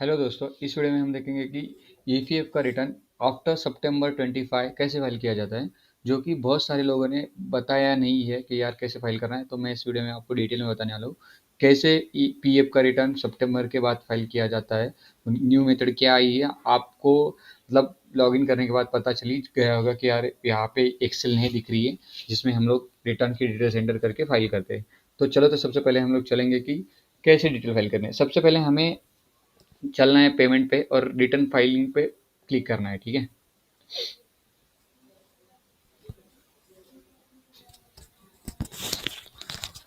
Hello दोस्तों, इस video में हम देखेंगे कि ईपीएफ का रिटर्न आफ्टर सितंबर 25 कैसे फाइल किया जाता है, जो कि बहुत सारे लोगों ने बताया नहीं है कि यार कैसे फाइल करना है। तो मैं इस वीडियो में आपको डिटेल में बताने वाला हूँ कैसे ईपीएफ का रिटर्न सितंबर के बाद फाइल किया जाता है। न्यू मेथड क्या आई है आपको, मतलब लॉगिन करने के बाद पता चली गया होगा कि यार यहाँ पे एक्सेल नहीं दिख रही है जिसमें हम लोग रिटर्न की डिटेल्स एंटर करके फाइल करते हैं। तो चलो, तो सबसे पहले हम लोग चलेंगे कि कैसे डिटेल फाइल करनी है। सबसे पहले हमें चलना है पेमेंट पे और रिटर्न फाइलिंग पे क्लिक करना है। ठीक है,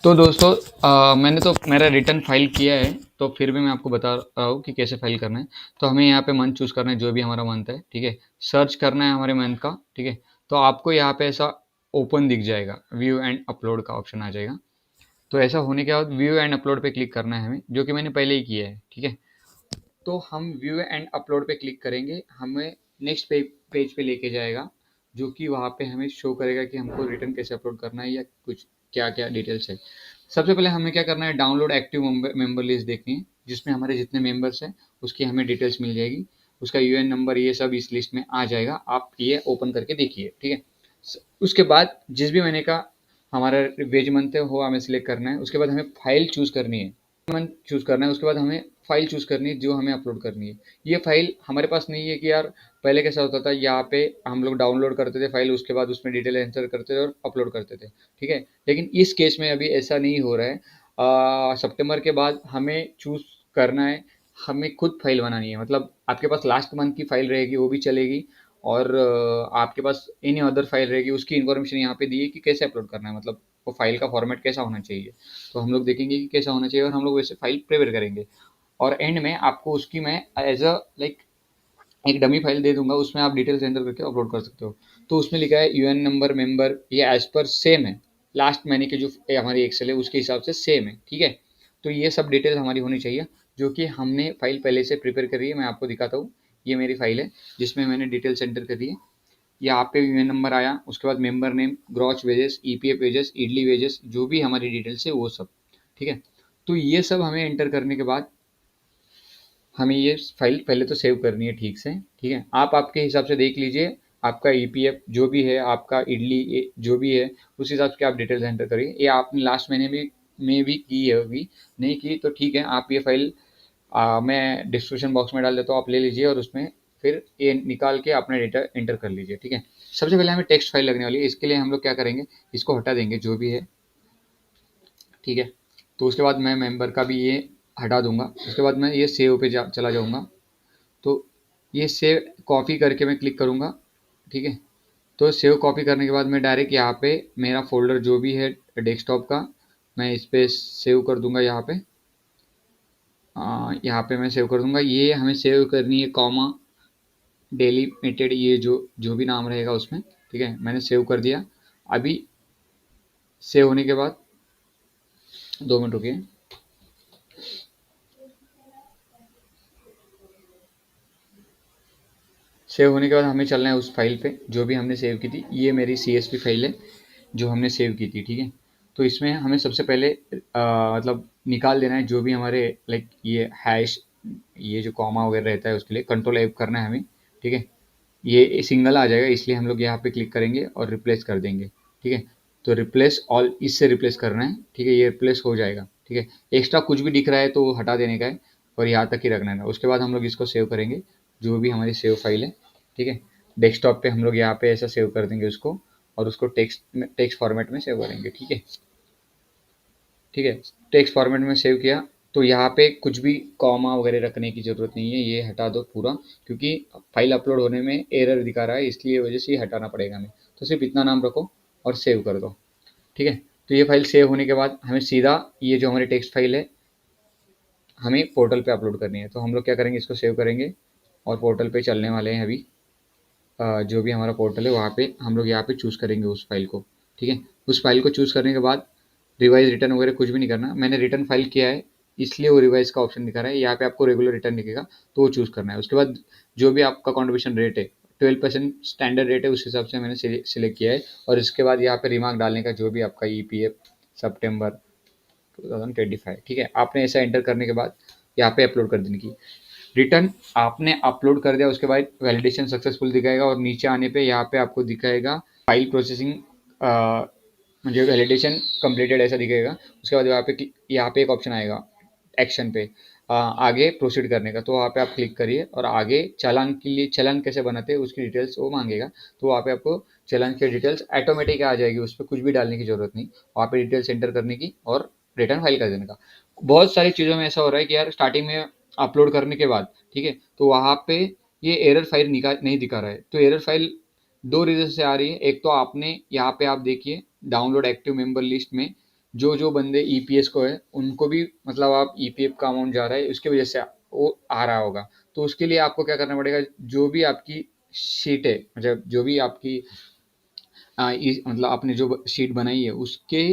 तो दोस्तों मैंने तो मेरा रिटर्न फाइल किया है, तो फिर भी मैं आपको बता रहा हूँ कि कैसे फाइल करना है। तो हमें यहाँ पे मंथ चूज करना है, जो भी हमारा मंथ है। ठीक है, सर्च करना है हमारे मंथ का। ठीक है, तो आपको यहाँ पे ऐसा ओपन दिख जाएगा, व्यू एंड अपलोड का ऑप्शन आ जाएगा। तो ऐसा होने के बाद व्यू एंड अपलोड पे क्लिक करना है हमें, जो कि मैंने पहले ही किया है। ठीक है, तो हम व्यू एंड अपलोड पे क्लिक करेंगे, हमें नेक्स्ट पेज पे लेके जाएगा, जो कि वहाँ पे हमें शो करेगा कि हमको रिटर्न कैसे अपलोड करना है या कुछ क्या क्या डिटेल्स है। सबसे पहले हमें क्या करना है, डाउनलोड एक्टिव मेंबर लिस्ट देखनी है, जिसमें हमारे जितने मेंबर्स हैं उसकी हमें डिटेल्स मिल जाएगी। उसका यूएन नंबर ये सब इस लिस्ट में आ जाएगा, आप ये ओपन करके देखिए। ठीक है, उसके बाद जिस भी महीने का हमारा वेज मंथ है वो हमें सिलेक्ट करना है। उसके बाद हमें फाइल चूज करनी है, मंथ चूज करना है। उसके बाद हमें फाइल चूज करनी है जो हमें अपलोड करनी है। ये फाइल हमारे पास नहीं है कि यार पहले कैसा होता था, यहाँ पे हम लोग डाउनलोड करते थे फाइल, उसके बाद उसमें डिटेल एंटर करते थे और अपलोड करते थे। ठीक है, लेकिन इस केस में अभी ऐसा नहीं हो रहा है। सितंबर के बाद हमें चूज करना है, हमें खुद फाइल बनानी है। मतलब आपके पास लास्ट मंथ की फाइल रहेगी वो भी चलेगी, और आपके पास एनी अदर फाइल रहेगी, उसकी इन्फॉर्मेशन यहाँ पे दी है कि कैसे अपलोड करना है, मतलब वो फाइल का फॉर्मेट कैसा होना चाहिए। तो हम लोग देखेंगे कि कैसा होना चाहिए और हम लोग वैसे फाइल प्रिपेयर करेंगे। और एंड में आपको उसकी मैं एज अ लाइक एक डमी फाइल दे दूंगा, उसमें आप डिटेल्स एंटर करके अपलोड कर सकते हो। तो उसमें लिखा है यूएन नंबर मेंबर, ये एज पर सेम है लास्ट महीने के जो हमारी एक्सेल है उसके हिसाब से सेम है। ठीक है, तो ये सब डिटेल्स हमारी होनी चाहिए, जो कि हमने फाइल पहले से प्रिपेयर करी है। मैं आपको दिखाता हूँ, ये मेरी फाइल है जिसमें मैंने डिटेल्स एंटर करी है। यहाँ पे यूएन नंबर आया, उसके बाद member name, gross wages, EPF wages, idli wages, जो भी हमारी डिटेल्स है वो सब। ठीक है, तो ये सब हमें एंटर करने के बाद हमें ये फाइल पहले तो सेव करनी है ठीक से। ठीक है, आप आपके हिसाब से देख लीजिए, आपका ईपीएफ जो भी है, आपका इडली जो भी है, उस हिसाब से आप डिटेल्स एंटर करिए। ये आपने लास्ट महीने में भी की है, अभी नहीं की तो ठीक है, आप ये फाइल मैं डिस्क्रिप्शन बॉक्स में डाल देता हूँ, आप ले लीजिए और उसमें फिर ये निकाल के अपना डेटा एंटर कर लीजिए। ठीक है, सबसे पहले हमें टेक्स्ट फाइल लगने वाली है, इसके लिए हम लोग क्या करेंगे, इसको हटा देंगे जो भी है। ठीक है, तो उसके बाद मैं मेंबर का भी ये हटा दूंगा। उसके बाद मैं ये सेव पे चला जाऊंगा। तो ये सेव कॉपी करके मैं क्लिक करूंगा। ठीक है, तो सेव कॉपी करने के बाद मैं डायरेक्ट यहाँ पे मेरा फोल्डर जो भी है डेस्कटॉप का, मैं इस पे सेव कर दूंगा। यहाँ पे मैं सेव कर दूंगा। ये हमें सेव करनी है कॉमा डेलीमिटेड, ये जो जो भी नाम रहेगा उसमें। ठीक है, मैंने सेव कर दिया। अभी सेव होने के बाद 2 मिनट रुकिए। सेव होने के बाद हमें चलना है उस फाइल पे जो भी हमने सेव की थी। ये मेरी CSV फाइल है जो हमने सेव की थी। ठीक है, तो इसमें हमें सबसे पहले मतलब निकाल देना है जो भी हमारे लाइक ये हैश, ये जो कॉमा वगैरह रहता है उसके लिए कंट्रोल F करना है हमें। ठीक है, ये सिंगल आ जाएगा, इसलिए हम लोग यहाँ पे क्लिक करेंगे और रिप्लेस कर देंगे। ठीक है, तो रिप्लेस ऑल, इससे रिप्लेस करना है। ठीक है, ये रिप्लेस हो जाएगा। ठीक है, एक्स्ट्रा कुछ भी दिख रहा है तो वो हटा देने का है और यहाँ तक ही रखना है। उसके बाद हम लोग इसको सेव करेंगे, जो भी हमारी सेव फाइल है। ठीक है, डेस्कटॉप पे हम लोग यहाँ पे ऐसा सेव कर देंगे उसको, और उसको टेक्स्ट फॉर्मेट में सेव करेंगे। ठीक है, ठीक है, टेक्स्ट फॉर्मेट में सेव किया। तो यहाँ पे कुछ भी कॉमा वगैरह रखने की ज़रूरत नहीं है, ये हटा दो पूरा, क्योंकि फाइल अपलोड होने में एरर दिखा रहा है, इसलिए वजह से ये हटाना पड़ेगा हमें। तो सिर्फ इतना नाम रखो और सेव कर दो। ठीक है, तो ये फाइल सेव होने के बाद हमें सीधा ये जो हमारी टेक्स्ट फाइल है हमें पोर्टल पे अपलोड करनी है। तो हम लोग क्या करेंगे, इसको सेव करेंगे और पोर्टल पे चलने वाले हैं अभी। जो भी हमारा पोर्टल है वहाँ पे हम लोग यहाँ पे चूज़ करेंगे उस फाइल को। ठीक है, उस फाइल को चूज़ करने के बाद रिवाइज रिटर्न वगैरह कुछ भी नहीं करना। मैंने रिटर्न फाइल किया है इसलिए वो रिवाइज का ऑप्शन दिखा रहा है। यहाँ पे आपको रेगुलर रिटर्न दिखेगा तो वो चूज़ करना है। उसके बाद जो भी आपका कॉन्ट्रीब्यूशन रेट है 12% स्टैंडर्ड रेट है, उस हिसाब से मैंने सिलेक्ट किया है। और इसके बाद यहाँ पे रिमार्क डालने का, जो भी आपका EPF सितंबर 2025। ठीक है, आपने ऐसा एंटर करने के बाद यहाँ पे अपलोड कर देने की। रिटर्न आपने अपलोड कर दिया, उसके बाद वैलिडेशन सक्सेसफुल दिखाएगा और नीचे आने पे यहाँ पे आपको दिखाएगा फाइल प्रोसेसिंग, म्हणजे वैलिडेशन कंप्लीटेड ऐसा दिखेगा। उसके बाद यहाँ पे एक ऑप्शन आएगा एक्शन पे, आगे प्रोसीड करने का, तो वहाँ पे आप क्लिक करिए और आगे चालान के लिए, चालान कैसे बनाते हैं उसकी डिटेल्स वो मांगेगा, तो वहाँ पे आपको चालान की डिटेल्स ऑटोमेटिक आ जाएगी, उस पर कुछ भी डालने की जरूरत नहीं, वहाँ पे डिटेल्स एंटर करने की और रिटर्न फाइल कर देने का। बहुत सारी चीज़ों में ऐसा हो रहा है कि यार स्टार्टिंग में अपलोड करने के बाद, ठीक है, तो वहाँ पे ये एरर फाइल निकाल नहीं दिखा रहा है, तो एरर फाइल दो रीजन से आ रही है। एक तो आपने यहाँ पे आप देखिए डाउनलोड एक्टिव मेंबर लिस्ट में जो जो बंदे ईपीएस को है उनको भी मतलब आप ईपीएफ का अमाउंट जा रहा है, उसकी वजह से वो आ रहा होगा। तो उसके लिए आपको क्या करना पड़ेगा, जो भी आपकी शीट है, मतलब जो भी आपकी मतलब आपने जो शीट बनाई है उसके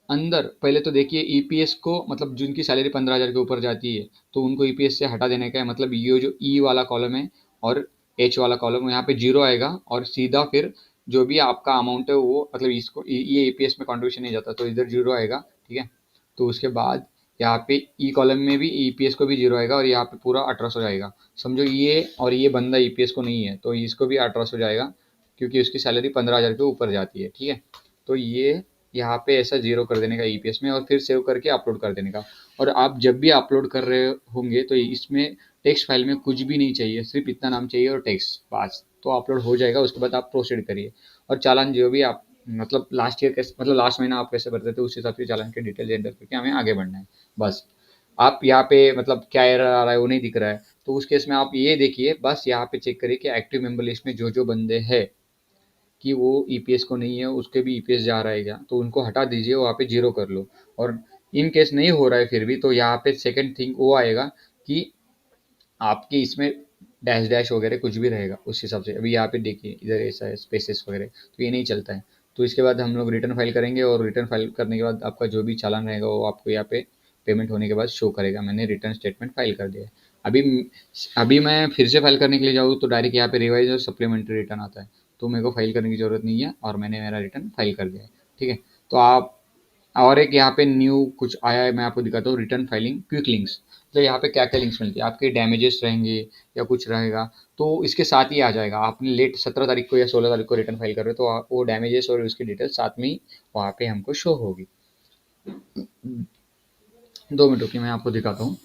अंदर पहले तो देखिए ईपीएस को, मतलब जिनकी सैलरी 15,000 के ऊपर जाती है तो उनको ईपीएस से हटा देने का है। मतलब ये जो ई वाला कॉलम है और एच वाला कॉलम, यहाँ पे जीरो आएगा और सीधा फिर जो भी आपका अमाउंट है वो, मतलब इसको ये ईपीएस में कॉन्ट्रीब्यूशन नहीं जाता तो इधर जीरो आएगा, ठीक है। तो उसके बाद यहाँ पे ई कॉलम में भी ईपीएस को भी जीरो आएगा और यहाँ पे पूरा 1800 जाएगा। समझो ये, और ये बंदा ईपीएस को नहीं है तो इसको भी 1800 जाएगा क्योंकि उसकी सैलरी 15,000 के ऊपर जाती है, ठीक है। तो ये यहाँ पे ऐसा जीरो कर देने का ईपीएस में और फिर सेव करके अपलोड कर देने का। और आप जब भी अपलोड कर रहे होंगे तो इसमें टेक्स्ट फाइल में कुछ भी नहीं चाहिए, सिर्फ इतना नाम चाहिए और टेक्स्ट, बस तो अपलोड हो जाएगा। उसके बाद आप प्रोसीड करिए और चालान जो भी आप, मतलब लास्ट ईयर कैसे, मतलब लास्ट महीना आप कैसे भरते थे उस हिसाब से चालान के डिटेल एंटर करके हमें आगे बढ़ना है बस। आप यहाँ पे मतलब क्या एरर आ रहा है वो नहीं दिख रहा है तो उस केस में आप ये देखिए, बस यहाँ पे चेक करिए कि एक्टिव मेंबर लिस्ट में जो जो बंदे हैं कि वो ईपीएस को नहीं है उसके भी ईपीएस जा रहा है क्या, तो उनको हटा दीजिए, वहाँ पे जीरो कर लो। और इन केस नहीं हो रहा है फिर भी तो यहाँ पे सेकंड थिंग वो आएगा कि आपके इसमें डैश डैश वगैरह कुछ भी रहेगा उस हिसाब से। अभी यहाँ पे देखिए इधर ऐसा है स्पेसेस वगैरह, तो ये नहीं चलता है। तो इसके बाद हम लोग रिटर्न फाइल करेंगे और रिटर्न फाइल करने के बाद आपका जो भी चालान रहेगा वो आपको यहाँ पे पेमेंट होने के बाद शो करेगा, मैंने रिटर्न स्टेटमेंट फाइल कर दिया है। अभी अभी मैं फिर से फाइल करने के लिए जाऊँ तो डायरेक्ट यहाँ पे रिवाइज और सप्लीमेंट्री रिटर्न आता है, तो मेरे को फाइल करने की ज़रूरत नहीं है और मैंने मेरा रिटर्न फाइल कर दिया है, ठीक है। तो आप, और एक यहाँ पे न्यू कुछ आया है मैं आपको दिखाता हूँ, रिटर्न फाइलिंग क्विक लिंक्स। तो यहाँ पे क्या क्या लिंक्स मिलती है, आपके डैमेजेस रहेंगे या कुछ रहेगा तो इसके साथ ही आ जाएगा। आपने लेट 17 तारीख को या 16 तारीख को रिटर्न फाइल कर रहे हो तो वो डैमेजेस और उसकी डिटेल साथ में ही वहाँ पे हमको शो होगी। 2 मिनट रुकिए मैं आपको दिखाता हूँ।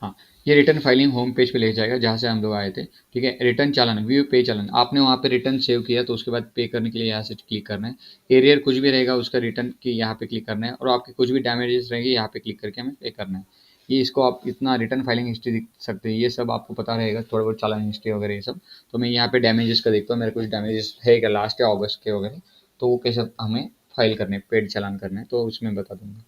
हाँ, ये रिटर्न फाइलिंग होम पेज पे ले जाएगा जहाँ से हम लोग आए थे, ठीक है। रिटर्न चालान, व्यू पे चालान, आपने वहाँ पे रिटर्न सेव किया तो उसके बाद पे करने के लिए यहाँ से क्लिक करना है। एरियर कुछ भी रहेगा उसका रिटर्न की यहाँ पे क्लिक करना है और आपके कुछ भी डैमेजेस रहेंगे यहाँ पे क्लिक करके हमें पे करना है। ये इसको आप इतना रिटर्न फाइलिंग हिस्ट्री देख सकते हैं, ये सब आपको पता रहेगा थोड़ा बहुत चालान हिस्ट्री वगैरह ये सब। तो मैं यहाँ पे डैमेजेस का देखता हूँ, मेरे कुछ डैमेजेस है क्या लास्ट या अगस्त के वगैरह, तो वो कैसे हमें फाइल करने, पेड चालान करना है तो उसमें बता दूंगा।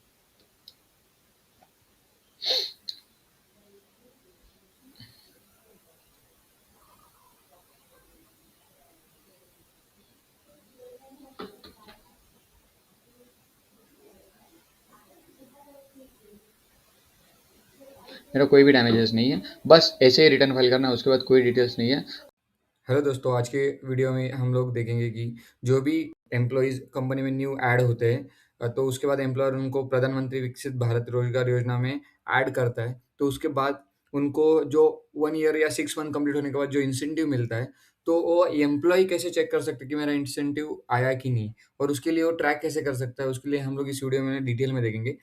मेरा कोई भी डैमेजेस नहीं है, बस ऐसे ही रिटर्न फाइल करना है, उसके बाद कोई डिटेल्स नहीं है। हेलो दोस्तों, आज के वीडियो में हम लोग देखेंगे कि जो भी एम्प्लॉयज़ कंपनी में न्यू ऐड होते हैं, तो उसके बाद एम्प्लॉयर उनको प्रधानमंत्री विकसित भारत रोजगार योजना में ऐड करता है। तो उसके बाद उनको जो 1 ईयर या 6 मंथ कंप्लीट होने के बाद जो इंसेंटिव मिलता है, तो वो एम्प्लॉयी कैसे चेक कर सकते हैं कि मेरा इंसेंटिव आया कि नहीं? और उसके लिए वो ट्रैक कैसे कर सकता है? उसके लिए हम लोग इस वीडियो में डिटेल में देखेंगे।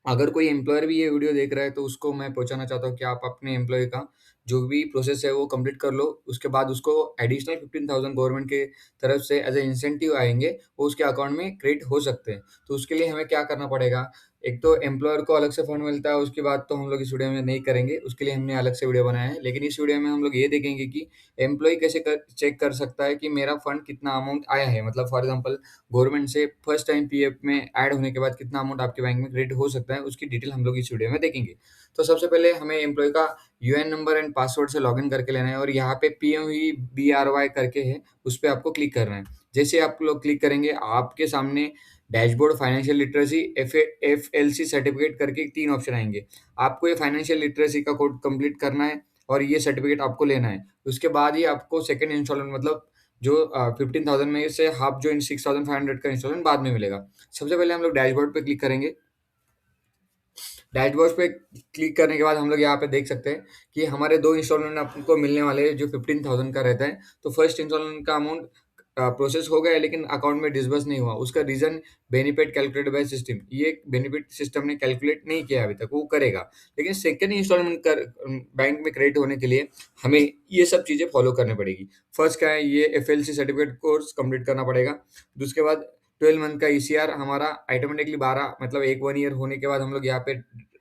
अगर कोई एम्प्लॉयर भी ये वीडियो देख रहा है तो उसको मैं पहुँचाना चाहता हूँ कि आप अपने एम्प्लॉयी का जो भी प्रोसेस है वो कंप्लीट कर लो। उसके बाद उसको एडिशनल 15,000 गवर्नमेंट के तरफ से एज़ अ इंसेंटिव आएँगे, वो उसके अकाउंट में क्रेडिट हो सकते हैं। तो उसके लिए हमें क्या करना पड़ेगा? एक तो एम्प्लॉयर को अलग से फंड मिलता है, उसकी बात तो हम लोग इस वीडियो में नहीं करेंगे, उसके लिए हमने अलग से वीडियो बनाया है। लेकिन इस वीडियो में हम लोग ये देखेंगे कि एम्प्लॉयी कैसे कर चेक कर सकता है कि मेरा फंड कितना अमाउंट आया है। मतलब फॉर एग्ज़ाम्पल गवर्नमेंट से फर्स्ट टाइम पीएफ में ऐड होने के बाद कितना अमाउंट आपके बैंक में क्रेडिट हो सकता है, उसकी डिटेल हम लोग इस वीडियो में देखेंगे। तो सबसे पहले हमें एम्प्लॉयी का यूएएन नंबर एंड पासवर्ड से लॉगिन करके लेना है और यहाँ पे पीएमवीबीआरवाई करके है, उस पे आपको क्लिक करना है। जैसे आप लोग क्लिक करेंगे, आपके सामने dashboard financial literacy FLC certificate करके 3 ऑप्शन आएँगे। आपको ये फाइनेंशियल लिटरेसी का कोड कंप्लीट करना है और ये सर्टिफिकेट आपको लेना है। उसके बाद ही आपको सेकंड इंस्टॉलमेंट, मतलब जो 15,000 में से हाफ जो इन 6,500 का इंस्टॉलमेंट बाद में मिलेगा। सबसे पहले हम लोग डैशबोर्ड पे क्लिक करेंगे। डैशबोर्ड पे क्लिक करने के बाद हम लोग यहाँ पे देख सकते हैं कि हमारे 2 इंस्टॉलमेंट आपको मिलने वाले हैं जो 15,000 का रहता है। तो फर्स्ट इंस्टॉलमेंट का अमाउंट प्रोसेस हो गया है लेकिन अकाउंट में डिसबर्स नहीं हुआ। उसका reason benefit calculated by system, ये बेनिफिट सिस्टम ने कैलकुलेट नहीं किया अभी तक, वो करेगा। लेकिन सेकंड इंस्टॉलमेंट कर बैंक में क्रेडिट होने के लिए हमें ये सब चीज़ें फॉलो करनी पड़ेगी। फर्स्ट क्या है, ये एफएलसी सर्टिफिकेट कोर्स कंप्लीट करना पड़ेगा। उसके बाद 12 मंथ का ईसीआर हमारा ऑटोमेटिकली 12 मतलब 1 ईयर होने के बाद हम लोग यहाँ पे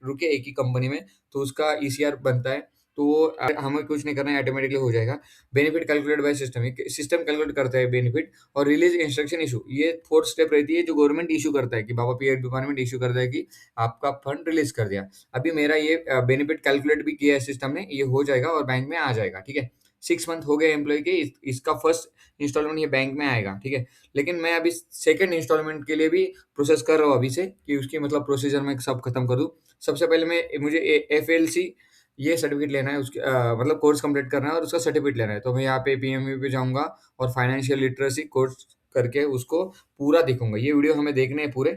रुके एक ही कंपनी में, तो उसका ईसीआर बनता है। तो वो हमें कुछ नहीं करना है, ऑटोमेटिकली हो जाएगा। Benefit calculate by system, system calculate करता है बेनिफिट। और रिलीज इंस्ट्रक्शन इशू, ये फोर्थ स्टेप रहती है जो गवर्नमेंट इशू करता है कि बाबा पीएफ डिपार्टमेंट इशू करता है कि आपका फंड रिलीज कर दिया। अभी मेरा ये बेनिफिट कैलकुलेट भी किया है सिस्टम ने, ये हो जाएगा और बैंक में आ जाएगा। ठीक है, 6 मंथ हो गए एम्प्लॉय के, इसका फर्स्ट इंस्टॉलमेंट ये बैंक में आएगा। ठीक है, लेकिन मैं अभी सेकंड इंस्टॉलमेंट के लिए भी प्रोसेस कर रहा हूँ अभी से कि उसकी मतलब प्रोसीजर मैं सब खत्म कर दूँ। सबसे पहले मुझे एफएलसी ये सर्टिफिकेट लेना है, उसके मतलब कोर्स कंप्लीट करना है और उसका सर्टिफिकेट लेना है। तो मैं यहाँ पे पीएमवी पे जाऊँगा और फाइनेंशियल लिटरेसी कोर्स करके उसको पूरा देखूँगा। ये वीडियो हमें देखने हैं पूरे।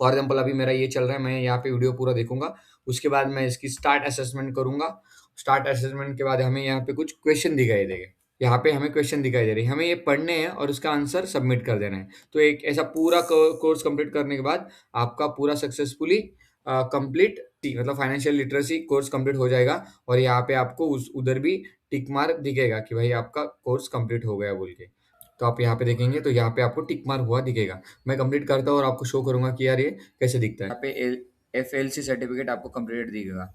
फॉर एग्जांपल अभी मेरा ये चल रहा है, मैं यहाँ पे वीडियो पूरा देखूँगा। उसके बाद मैं इसकी स्टार्ट असेसमेंट करूँगा। स्टार्ट असेसमेंट के बाद हमें यहाँ पे कुछ क्वेश्चन दिखाई देंगे। यहाँ पे हमें क्वेश्चन दिखाई दे रही है, हमें ये पढ़ने हैं और उसका आंसर सबमिट कर देना है। तो एक ऐसा पूरा कोर्स कंप्लीट करने के बाद आपका पूरा सक्सेसफुली कंप्लीट मतलब फाइनेंशियल लिटरेसी कोर्स कंप्लीट हो जाएगा। और यहाँ पे आपको उस उधर भी टिक मार्क दिखेगा कि भाई आपका कोर्स कंप्लीट हो गया बोल के। तो आप यहाँ पे देखेंगे तो यहाँ पे आपको टिक मार्क हुआ दिखेगा। मैं कंप्लीट करता हूँ और आपको शो करूंगा कि यार ये कैसे दिखता है। यहाँ पे एफएलसी सर्टिफिकेट आपको कंप्लीट दिखेगा।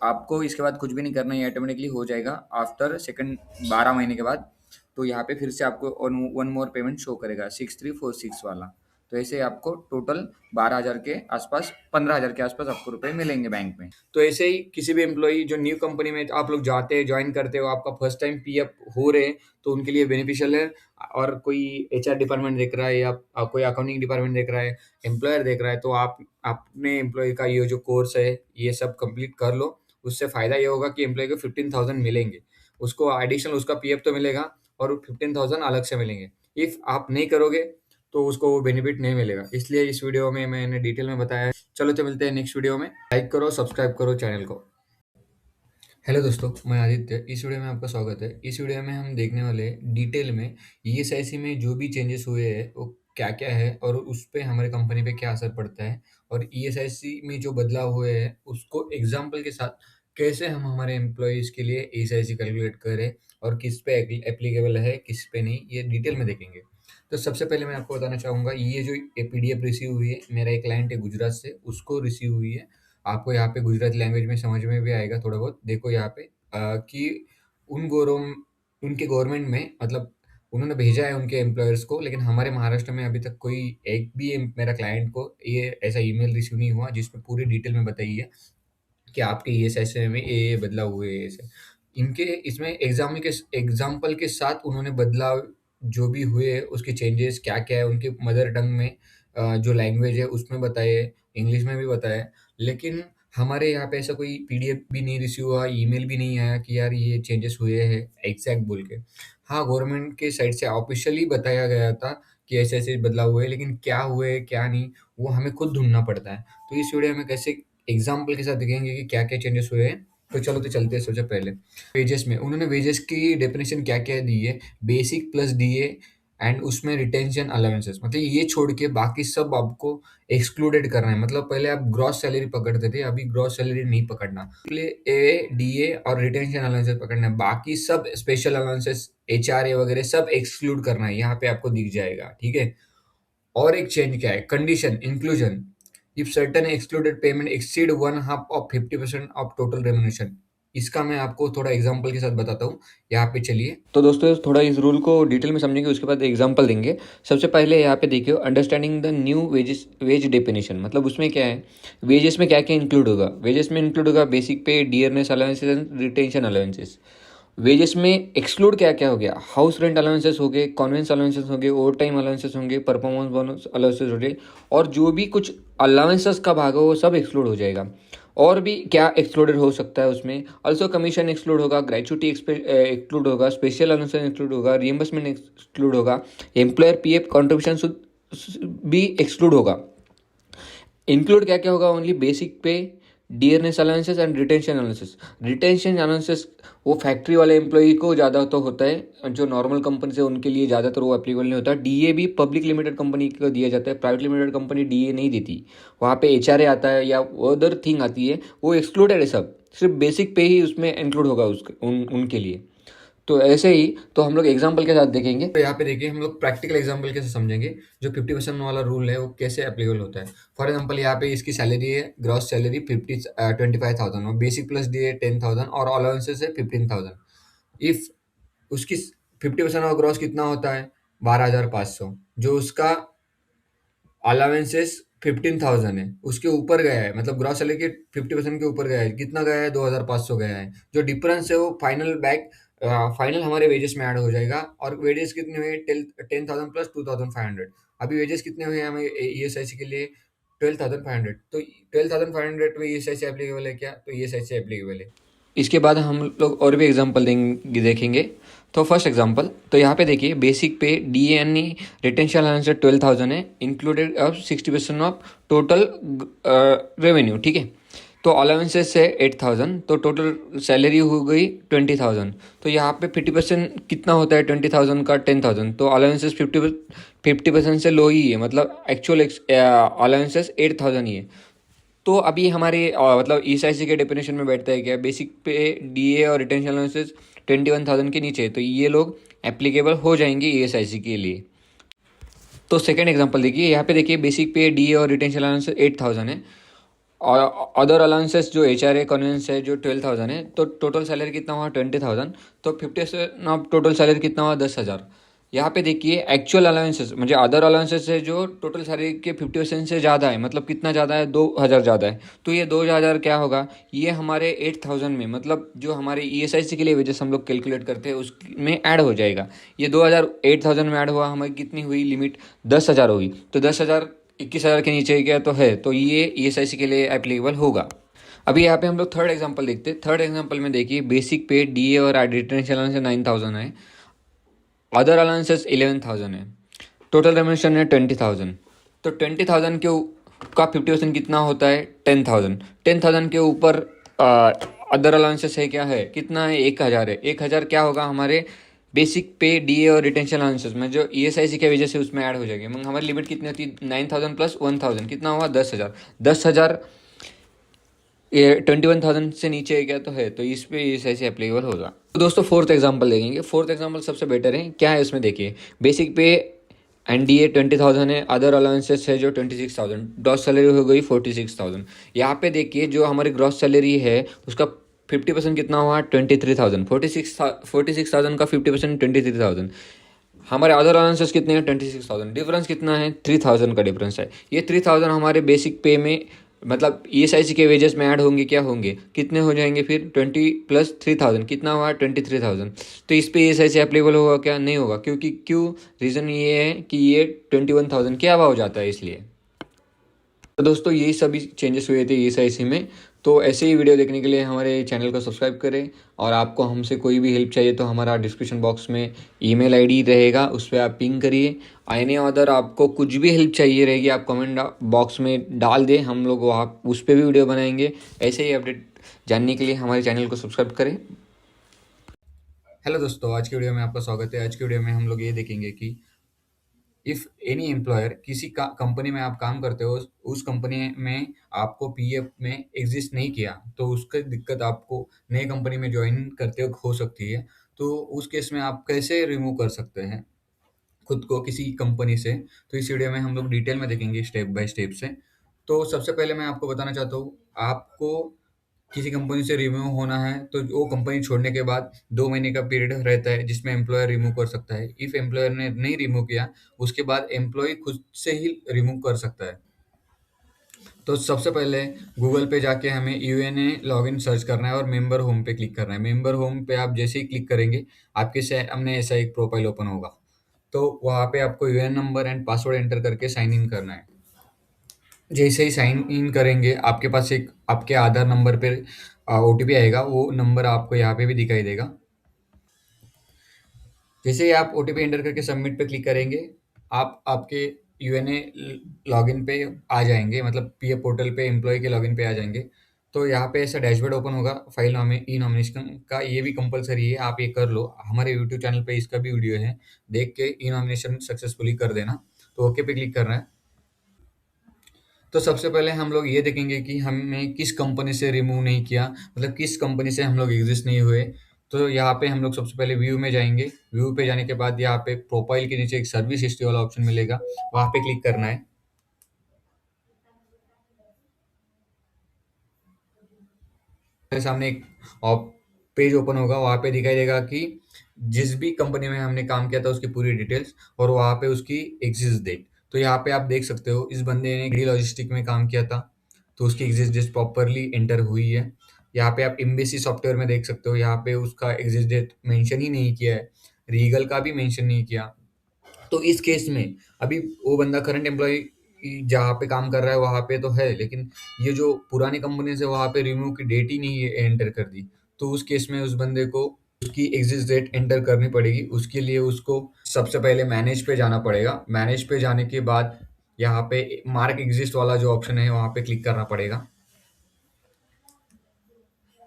आपको इसके बाद कुछ भी नहीं करना है, ऑटोमेटिकली हो जाएगा आफ्टर सेकंड 12 महीने के बाद। तो यहाँ पे फिर से आपको वन मोर पेमेंट शो करेगा 6346 वाला। तो ऐसे आपको टोटल 12,000 के आसपास 15,000 के आसपास आपको रुपए मिलेंगे बैंक में। तो ऐसे ही किसी भी एम्प्लॉई जो न्यू कंपनी में आप लोग जाते हैं, ज्वाइन करते हो, आपका फर्स्ट टाइम पीएफ हो रहे हैं, तो उनके लिए बेनिफिशियल है। और कोई एचआर डिपार्टमेंट देख रहा है या कोई अकाउंटिंग डिपार्टमेंट देख रहा है, एम्प्लॉयर देख रहा है, तो आप अपने एम्प्लॉय का ये जो कोर्स है ये सब कंप्लीट कर लो। उससे फायदा ये होगा कि एम्प्लॉय को 15,000 मिलेंगे, उसको एडिशनल उसका पीएफ तो मिलेगा और 15,000 अलग से मिलेंगे। इफ आप नहीं करोगे तो उसको वो बेनिफिट नहीं मिलेगा। इसलिए इस वीडियो में मैंने डिटेल में बताया है। चलो तो मिलते हैं नेक्स्ट वीडियो में। लाइक करो, सब्सक्राइब करो चैनल को। हेलो दोस्तों, मैं आदित्य। इस वीडियो में आपका स्वागत है। इस वीडियो में हम देखने वाले हैं डिटेल में ईएसआईसी में जो भी चेंजेस हुए हैं वो क्या क्या है और उस पे हमारे कंपनी पे क्या असर पड़ता है, और ईएसआईसी में जो बदलाव हुए हैं उसको एग्जाम्पल के साथ कैसे हम हमारे एम्प्लॉयज़ के लिए ईएसआईसी कैलकुलेट करें और किस पे एप्लीकेबल है किस पे नहीं, ये डिटेल में देखेंगे। तो सबसे पहले मैं आपको बताना चाहूँगा, ये जो पीडीएफ रिसीव हुई है, मेरा एक क्लाइंट है गुजरात से, उसको रिसीव हुई है। आपको यहाँ पे गुजराती लैंग्वेज में समझ में भी आएगा थोड़ा बहुत। देखो यहाँ पे कि उनके गवर्नमेंट में मतलब उन्होंने भेजा है उनके एम्प्लॉयर्स को, लेकिन हमारे महाराष्ट्र में अभी तक कोई एक भी मेरा क्लाइंट को ये ऐसा ईमेल रिसीव नहीं हुआ जिसमें पूरी डिटेल में बताई है कि आपके ईएसआईसी में ये बदलाव हुए हैं ऐसे। इनके इसमें एग्जाम्पल के साथ उन्होंने बदलाव जो भी हुए हैं, उसके चेंजेस क्या-क्या है, उनके मदर टंग में जो लैंग्वेज है उसमें बताए, इंग्लिश में भी बताया। लेकिन हमारे यहाँ पे ऐसा कोई पीडीएफ भी नहीं रिसीव हुआ, ईमेल भी नहीं आया कि यार ये चेंजेस हुए हैं एग्ज़ैक्ट बोल के। हाँ, गवर्नमेंट के साइड से ऑफ़िशियली बताया गया था कि ऐसे-ऐसे बदलाव हुए हैं, लेकिन क्या हुए, क्या नहीं, वो हमें खुद ढूँढना पड़ता है। तो इस वीडियो में कैसे एग्जाम्पल के साथ दिखेंगे कि क्या-क्या चेंजेस हुए हैं। तो चलो तो चलते हैं सबसे पहले। वेजेस में उन्होंने वेजेस की डेफिनिशन क्या-क्या दी है, बेसिक प्लस डीए एंड उसमें रिटेंशन अलाउंसेस, मतलब ये छोड़ के बाकी सब आपको एक्सक्लूडेड करना है। मतलब पहले आप ग्रॉस सैलरी पकड़ते थे, अभी ग्रॉस सैलरी नहीं पकड़ना। पहले डीए और रिटेंशन अलाउंसेस पकड़ना है, बाकी सब स्पेशल अलाउंसेस, एचआरए वगैरह सब एक्सक्लूड करना है। यहाँ पे आपको दिख जाएगा, ठीक है। और एक चेंज क्या है, condition inclusion, if certain excluded payment exceed one half of 50% of total remuneration. इसका मैं आपको थोड़ा एग्जांपल के साथ बताता हूँ। यहाँ पे चलिए, तो दोस्तों थोड़ा इस रूल को डिटेल में समझेंगे, उसके बाद एग्जांपल देंगे। सबसे पहले यहाँ पे देखिए, understanding the new ways definition, मतलब उसमें क्या है, वेजेस में क्या क्या इंक्लूड होगा। वेजेस में इंक्लूड होगा बेसिक पे, dearness allowances and retention allowances. Wages में एक्सक्लूड क्या क्या हो गया, हाउस रेंट अलाउंसेस हो गए, कॉन्वेंस अलाउंसेस हो गए, ओवर टाइम अलाउंसेस होंगे, परफॉर्मेंस बोनस अलाउंसेस हो गए, और जो भी कुछ अलाउंसेस का भाग हो वो सब एक्सक्लूड हो जाएगा। और भी क्या एक्सक्लूडेड हो सकता है उसमें, ऑल्सो कमीशन एक्सक्लूड होगा, ग्रेचुटी एक्सक्लूड होगा, स्पेशल अलाउंस एक्सक्लूड होगा, रिइंबर्समेंट एक्सक्लूड होगा, एम्प्लॉयर पीएफ कॉन्ट्रीब्यूशन भी एक्सक्लूड होगा। इंक्लूड क्या क्या होगा, ओनली बेसिक पे, dearness allowances and retention allowances. Retention allowances वो फैक्ट्री वाले एम्प्लॉई को ज़्यादा तो होता है, जो नॉर्मल कंपनी से उनके लिए ज़्यादातर वो एप्लीकेबल नहीं होता। डीए भी पब्लिक लिमिटेड कंपनी को दिया जाता है, प्राइवेट लिमिटेड कंपनी डीए नहीं देती। वहाँ पे एचआरए आता है या अदर थिंग आती है, वो एक्सक्लूडेड है सब, सिर्फ बेसिक पे ही उसमें इंक्लूड होगा उनके लिए। तो ऐसे ही तो हम लोग एग्जाम्पल के साथ देखेंगे। तो यहाँ पे देखिए हम लोग प्रैक्टिकल एग्जाम्पल कैसे समझेंगे, जो 50% वाला रूल है वो कैसे एप्लीकेबल होता है। फॉर एग्जाम्पल यहाँ पे इसकी सैलरी है, ग्रॉस सैलरी 25,000 और बेसिक प्लस डी है 10,000 और अलाउंसेस है 15,000। इफ उसकी 50% ऑफ ग्रॉस कितना होता है, 12,500। जो उसका अलाउंसेस 15,000 है, उसके ऊपर गया है, मतलब ग्रॉस सैलरी के 50% के ऊपर गया है, कितना गया है, 2,500 गया है। जो डिफरेंस है वो फाइनल बैक फाइनल हमारे वेजेस में ऐड हो जाएगा। और वेजेस कितने हुए, 10,000 प्लस 2,500। अभी वेजेस कितने हुए हमें ईएसआईसी के लिए, 12,500। तो 12,500 में ईएसआईसी एप्लीकेबल है क्या, तो ईएसआईसी एप्लीकेबल है। इसके बाद हम लोग और भी एग्जांपल देखेंगे। तो फर्स्ट एग्जांपल, तो यहाँ पे देखिए बेसिक पे D N E retention allowance 12,000 है, included of 60% of total revenue, ठीक है। तो अलाउंसेस है 8,000, तो टोटल सैलरी हो गई 20,000। तो यहाँ पे 50% कितना होता है 20,000 का, 10,000। तो अलाउंसेस 50% से लो ही है, मतलब एक्चुअल अलाउंसेस 8,000 ही है। तो अभी हमारे मतलब ईएसआईसी के डेफिनेशन में बैठता है क्या, बेसिक पे डीए और रिटेंशन अलाउंसेस 21,000 के नीचे है, तो ये लोग एप्लीकेबल हो जाएंगे ईएसआईसी के लिए। तो सेकेंड एग्जांपल देखिए, यहाँ पे देखिए बेसिक पे डीए और रिटेंशन अलाउंस 8,000 है, और अदर अलाउंसेस जो एच आर ए कन्वेंस है जो 12,000 है। तो टोटल सैलरी कितना हुआ 20,000। तो 50% ऑफ टोटल सैलरी कितना हुआ 10,000। यहाँ पे देखिए एक्चुअल अलाउंसेस म्हणजे अदर अलाउंसेस है जो टोटल सैलरी के 50% से ज़्यादा है, मतलब कितना ज़्यादा है, 2,000 ज़्यादा है। तो ये 2,000 क्या होगा, ये हमारे 8,000 में, मतलब जो हमारे ईएसआईसी के लिए वेजेस हम लोग कैलकुलेट करते हैं उसमें ऐड हो जाएगा। ये 2,000 8,000 में ऐड हुआ, हमारी कितनी हुई लिमिट, 10,000 होगी। तो 10,000 21,000 के नीचे गया तो है, तो ये ईएसआईसी के लिए एप्लीकेबल होगा। अभी यहाँ पे हम लोग थर्ड एग्जांपल देखते हैं। थर्ड एग्जांपल में देखिए बेसिक पे डीए और रिटेंशन अलाउंस 9,000 है, अदर अलाउंसेस 11,000 है, टोटल रेम्युनरेशन है 20,000। तो 20,000 के का 50% कितना होता है 10,000। 10,000 के ऊपर अदर अलाउंसेस है क्या है, कितना है 1,000 है। 1,000 क्या होगा हमारे बेसिक पे डीए और रिटेंशन अलाउंसेस में, जो ईएसआईसी की वजह से उसमें ऐड हो जाएगी। मगर हमारी लिमिट कितनी होती है 9,000 प्लस 1,000, कितना हुआ 10,000। 10,000 ये 21,000 से नीचे गया तो है, तो इस पे ईएसआईसी एप्लीकेबल होगा। तो दोस्तों फोर्थ एग्जांपल देखेंगे। फोर्थ एग्जांपल सबसे बेटर है, क्या है उसमें देखिए, बेसिक पे एनडीए 20,000 है, अदर अलाउंसेस है जो 26,000, ग्रॉस सैलरी हो गई 46,000। यहाँ पे देखिए जो हमारी ग्रॉस सैलरी है उसका 50% कितना हुआ 23,000। 46,000 का 50% 23,000। हमारे अदर अलाउंसेस कितने हैं 26,000। डिफरेंस कितना है 3,000 का डिफरेंस है। ये 3,000 हमारे बेसिक पे में, मतलब ईएसआईसी के वेजेस में ऐड होंगे, क्या होंगे, कितने हो जाएंगे फिर 20 प्लस 3,000 कितना हुआ 23,000। तो इस पे ईएसआईसी एप्लीकेबल होगा क्या, नहीं होगा, क्योंकि क्यों, रीज़न ये है कि ये 21,000 के अभाव जाता है इसलिए। तो दोस्तों यही सभी चेंजेस हुए थे ईएसआईसी में। तो ऐसे ही वीडियो देखने के लिए हमारे चैनल को सब्सक्राइब करें, और आपको हमसे कोई भी हेल्प चाहिए तो हमारा डिस्क्रिप्शन बॉक्स में ईमेल आईडी रहेगा, उस पर आप पिंग करिए। एनी अदर आपको कुछ भी हेल्प चाहिए रहेगी आप कमेंट बॉक्स में डाल दें, हम लोग वहाँ उस पर भी वीडियो बनाएंगे। ऐसे ही अपडेट जानने के लिए हमारे चैनल को सब्सक्राइब करें। हेलो दोस्तों, आज की वीडियो में आपका स्वागत है। आज की वीडियो में हम लोग ये देखेंगे कि इफ एनी एम्प्लॉयर, किसी का कंपनी में आप काम करते हो, उस कंपनी में आपको पीएफ में एग्जिस्ट नहीं किया, तो उसका दिक्कत आपको नई कंपनी में ज्वाइन करते हो सकती है। तो उस केस में आप कैसे रिमूव कर सकते हैं खुद को किसी कंपनी से, तो इस वीडियो में हम लोग डिटेल में देखेंगे स्टेप बाय स्टेप से। तो सबसे पहले मैं आपको बताना चाहता हूँ, आपको किसी कंपनी से रिमूव होना है तो वो कंपनी छोड़ने के बाद 2 महीने का पीरियड रहता है जिसमें एम्प्लॉयर रिमूव कर सकता है। इफ एम्प्लॉयर ने नहीं रिमूव किया, उसके बाद एम्प्लॉय खुद से ही रिमूव कर सकता है। तो सबसे पहले गूगल पे जाके हमें यूएनए लॉगिन सर्च करना है और मेंबर होम पे क्लिक करना है। मेंबर होम पे आप जैसे ही क्लिक करेंगे, आपके सामने ऐसा एक प्रोफाइल ओपन होगा। तो वहाँ पे आपको UN number and password enter करके साइन इन करना है। जैसे ही साइन इन करेंगे आपके पास एक आपके आधार नंबर पे ओटीपी आएगा, वो नंबर आपको यहाँ पे भी दिखाई देगा। जैसे ही आप ओटीपी एंटर करके सबमिट पे क्लिक करेंगे, आप आपके यूएनए लॉगिन पे आ जाएंगे, मतलब पीएफ पोर्टल पे एम्प्लॉय के लॉगिन पे आ जाएंगे। तो यहाँ पे ऐसा डैशबोर्ड ओपन होगा फाइल नामे ई नॉमिनेशन का, ये भी कंपलसरी है, आप ये कर लो। हमारे यूट्यूब चैनल पे इसका भी वीडियो है, देख के ई नॉमिनेशन सक्सेसफुली कर देना। तो ओके पे क्लिक करना है। तो सबसे पहले हम लोग ये देखेंगे कि हमें किस कंपनी से रिमूव नहीं किया, मतलब किस कंपनी से हम लोग एग्जिस्ट नहीं हुए। तो यहाँ पे हम लोग सबसे पहले व्यू में जाएंगे। व्यू पे जाने के बाद यहाँ पे प्रोफाइल के नीचे एक सर्विस हिस्ट्री वाला ऑप्शन मिलेगा, वहाँ पे क्लिक करना है। मेरे सामने एक पेज ओपन होगा, वहाँ पे दिखाई देगा कि जिस भी कंपनी में हमने काम किया था उसकी पूरी डिटेल्स और वहाँ पे उसकी एग्जिस्ट डेट। तो यहाँ पे आप देख सकते हो इस बंदे ने ग्री लॉजिस्टिक में काम किया था, तो उसकी एग्जिस्ट डेट प्रॉपरली एंटर हुई है। यहाँ पे आप एम्बेसी सॉफ्टवेयर में देख सकते हो, यहाँ पे उसका एग्जिस्ट डेट मेंशन ही नहीं किया है, रीगल का भी मेंशन नहीं किया। तो इस केस में अभी वो बंदा करंट एम्प्लॉय जहाँ पे काम कर रहा है वहाँ पे तो है, लेकिन ये जो पुरानी कंपनी से वहाँ पे रिमूव की डेट ही नहीं एंटर कर दी। तो उस केस में उस बंदे को उसकी एग्जिस्ट डेट एंटर करनी पड़ेगी। उसके लिए उसको सबसे पहले मैनेज पे जाना पड़ेगा। मैनेज पे जाने के बाद यहाँ पे मार्क एग्जिस्ट वाला जो ऑप्शन है वहाँ पे क्लिक करना पड़ेगा।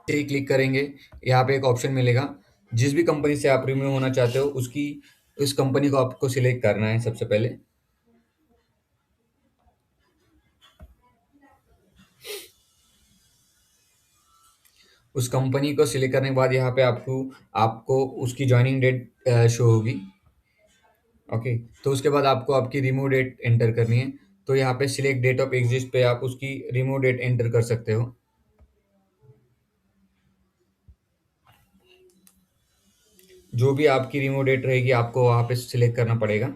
जैसे ही क्लिक करेंगे, यहाँ पे एक ऑप्शन मिलेगा, जिस भी कंपनी से आप रिमूव होना चाहते हो उसकी उस कंपनी को आपको सिलेक्ट करना है सबसे पहले। उस कंपनी को सिलेक्ट करने के बाद यहाँ पे आपको आपको उसकी जॉइनिंग डेट शो होगी। ओके, तो उसके बाद आपको आपकी रिमूव डेट एंटर करनी है। तो यहाँ पे सिलेक्ट डेट ऑफ एग्जिस्ट पे आप उसकी रिमूव डेट एंटर कर सकते हो। जो भी आपकी रिमूव डेट रहेगी आपको वहाँ पे सिलेक्ट करना पड़ेगा।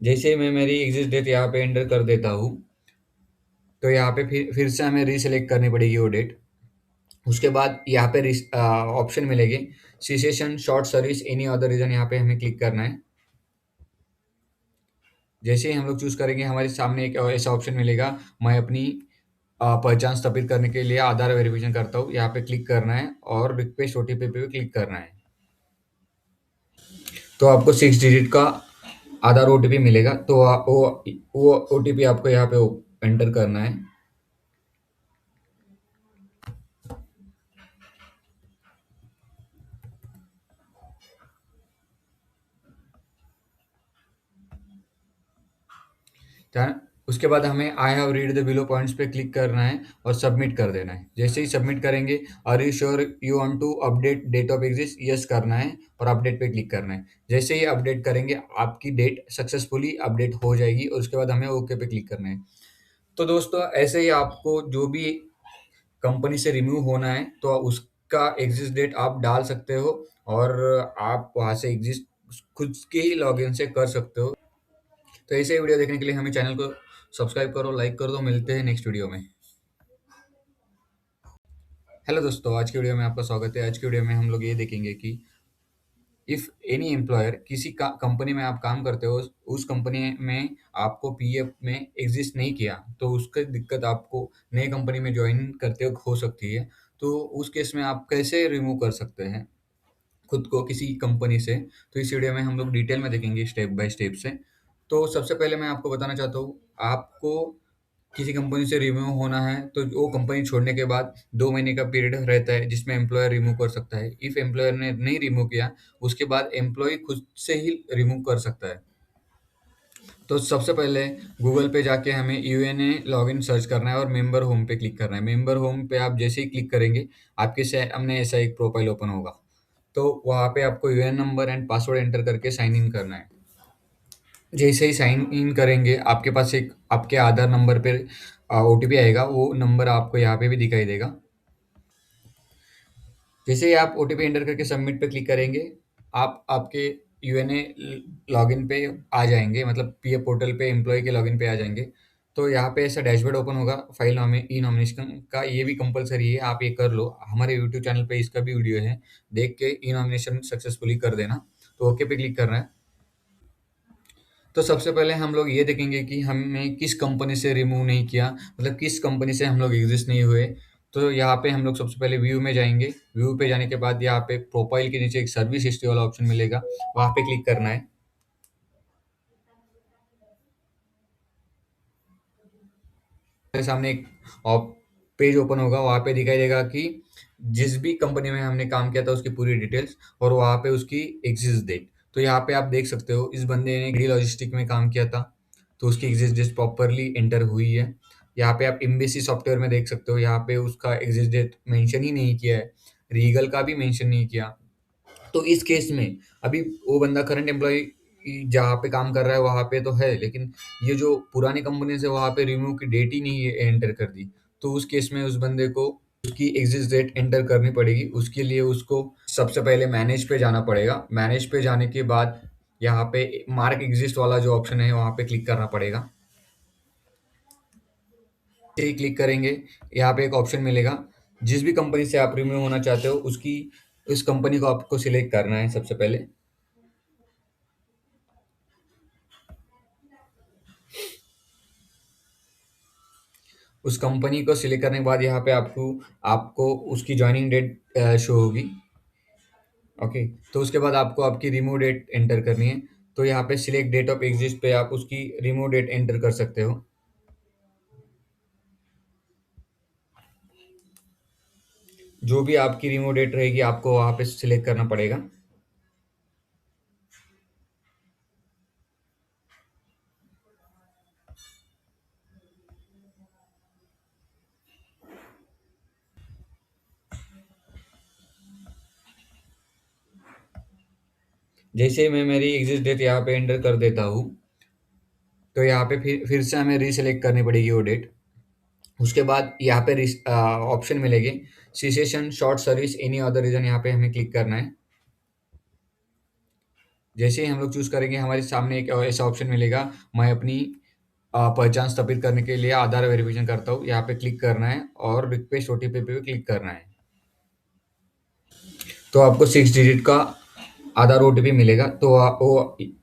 जैसे ही मैं मेरी एग्जिस्ट डेट यहाँ पे एंटर कर देता हूँ, तो यहाँ पे फिर से हमें रीसेलेक्ट करनी पड़ेगी वो डेट। उसके बाद यहाँ पे ऑप्शन मिलेंगे, cessation, short service, any other reason, यहाँ पे हमें क्लिक करना है। जैसे ही हम लोग चूज करेंगे हमारे सामने एक ऐसा ऑप्शन मिलेगा, मैं अपनी पहचान स्थापित करने के लिए आधार वेरिफिकेशन करता हूँ, यहाँ पे क्लिक करना है और रिक्वेस्ट ओटीपी पे भी क्लिक करना है। तो आपको 6 डिजिट का आधार ओटीपी मिलेगा, तो वो ओटीपी आपको यहाँ पे एंटर करना है। ध्यान उसके बाद हमें I have read the below points पे क्लिक करना है और सबमिट कर देना है। जैसे ही सबमिट करेंगे, are you sure you want to update date of exist, yes करना है और अपडेट पे क्लिक करना है। जैसे ही अपडेट करेंगे आपकी डेट सक्सेसफुली अपडेट हो जाएगी और उसके बाद हमें ओके पे क्लिक करना है। तो दोस्तों ऐसे ही आपको जो भी कंपनी से रिमूव होना है तो उसका एग्जिस्ट डेट आप डाल सकते हो और आप वहाँ से एग्जिस्ट खुद के ही लॉगिन से कर सकते हो। तो ऐसे ही वीडियो देखने के लिए हमें चैनल को सब्सक्राइब करो, लाइक कर दो। मिलते हैं नेक्स्ट वीडियो में। हेलो दोस्तों, आज की वीडियो में आपका स्वागत है। आज की वीडियो में हम लोग ये देखेंगे कि इफ़ एनी एम्प्लॉयर किसी का कंपनी में आप काम करते हो, उस कंपनी में आपको पीएफ में एग्जिस्ट नहीं किया, तो उसकी दिक्कत आपको नई कंपनी में ज्वाइन करते वक्त हो सकती है। तो उस केस में आप कैसे रिमूव कर सकते हैं खुद को किसी कंपनी से, तो इस वीडियो में हम लोग डिटेल में देखेंगे स्टेप बाय स्टेप से। तो सबसे पहले मैं आपको बताना चाहता हूँ, आपको किसी कंपनी से रिमूव होना है तो वो कंपनी छोड़ने के बाद 2 महीने का पीरियड रहता है जिसमें एम्प्लॉयर रिमूव कर सकता है। इफ एम्प्लॉयर ने नहीं रिमूव किया, उसके बाद एम्प्लॉय खुद से ही रिमूव कर सकता है। तो सबसे पहले गूगल पे जाके हमें यूएनए लॉगिन सर्च करना है और मेंबर होम पे क्लिक करना है। मेंबर होम पे आप जैसे ही क्लिक करेंगे आपके सामने ऐसा एक प्रोफाइल ओपन होगा। तो वहाँ पे आपको UN number and password enter करके साइन इन करना है। जैसे ही साइन इन करेंगे आपके पास एक आपके आधार नंबर पे ओटीपी आएगा, वो नंबर आपको यहाँ पे भी दिखाई देगा। जैसे ही आप ओटीपी एंटर करके सबमिट पे क्लिक करेंगे, आप आपके यूएनए लॉगिन पे आ जाएंगे, मतलब पीएफ पोर्टल पे एम्प्लॉय के लॉगिन पे आ जाएंगे। तो यहाँ पे ऐसा डैशबोर्ड ओपन होगा फाइल हमें ई नॉमिनेशन का, ये भी कंपलसरी है, आप ये कर लो। हमारे यूट्यूब चैनल पे इसका भी वीडियो है, देख के ई नॉमिनेशन सक्सेसफुली कर देना। तो ओके पे क्लिक करना है। तो सबसे पहले हम लोग ये देखेंगे कि हमें किस कंपनी से रिमूव नहीं किया, मतलब किस कंपनी से हम लोग एग्जिस्ट नहीं हुए। तो यहाँ पे हम लोग सबसे पहले व्यू में जाएंगे। व्यू पे जाने के बाद यहाँ पे प्रोफाइल के नीचे एक सर्विस हिस्ट्री वाला ऑप्शन मिलेगा, वहाँ पे क्लिक करना है। मेरे सामने एक पेज ओपन होगा, वहाँ पे दिखाई देगा कि जिस भी कंपनी में हमने काम किया था उसकी पूरी डिटेल्स और वहाँ पे उसकी एग्जिस्ट डेट। तो यहाँ पे आप देख सकते हो इस बंदे ने ग्री लॉजिस्टिक में काम किया था, तो उसकी एग्जिस्ट डेट प्रॉपरली एंटर हुई है। यहाँ पे आप एम्बेसी सॉफ्टवेयर में देख सकते हो, यहाँ पे उसका एग्जिस्ट डेट मेंशन ही नहीं किया है, रीगल का भी मेंशन नहीं किया। तो इस केस में अभी वो बंदा करंट एम्प्लॉय जहाँ पे काम कर रहा है वहाँ पे तो है, लेकिन ये जो पुरानी कंपनी से वहाँ पे रिमूव की डेट ही नहीं एंटर कर दी। तो उस केस में उस बंदे को उसकी एग्जिस्ट डेट एंटर करनी पड़ेगी। उसके लिए उसको सबसे पहले मैनेज पे जाना पड़ेगा। मैनेज पे जाने के बाद यहाँ पे मार्क एग्जिस्ट वाला जो ऑप्शन है वहाँ पे क्लिक करना पड़ेगा। जैसे ही क्लिक करेंगे यहाँ पे एक ऑप्शन मिलेगा, जिस भी कंपनी से आप रिमूव होना चाहते हो उसकी उस कंपनी को आपको सिलेक्ट करना है सबसे पहले। उस कंपनी को सिलेक्ट करने के बाद यहाँ पे आपको आपको उसकी जॉइनिंग डेट शो होगी। ओके, तो उसके बाद आपको आपकी रिमूव डेट एंटर करनी है। तो यहाँ पे सिलेक्ट डेट ऑफ एग्जिस्ट पे आप उसकी रिमूव डेट एंटर कर सकते हो। जो भी आपकी रिमूव डेट रहेगी आपको वहाँ पे सिलेक्ट करना पड़ेगा। जैसे ही मैं मेरी एग्जिस्ट डेट यहाँ पे एंटर कर देता हूँ, तो यहाँ पे फिर से हमें रीसेलेक्ट करनी पड़ेगी वो डेट। उसके बाद यहाँ पे ऑप्शन मिलेगी cessation short service any other reason, यहाँ पे हमें क्लिक करना है। जैसे ही हम लोग चूज करेंगे हमारे सामने एक ऐसा ऑप्शन मिलेगा, मैं अपनी पहचान स्थापित करने के लिए आधार वेरिफिकेशन करता हूँ, यहाँ पे क्लिक करना है और रिक्वेस्ट ओटीपी पे क्लिक करना है। तो आपको 6 डिजिट का आधार ओटीपी मिलेगा, तो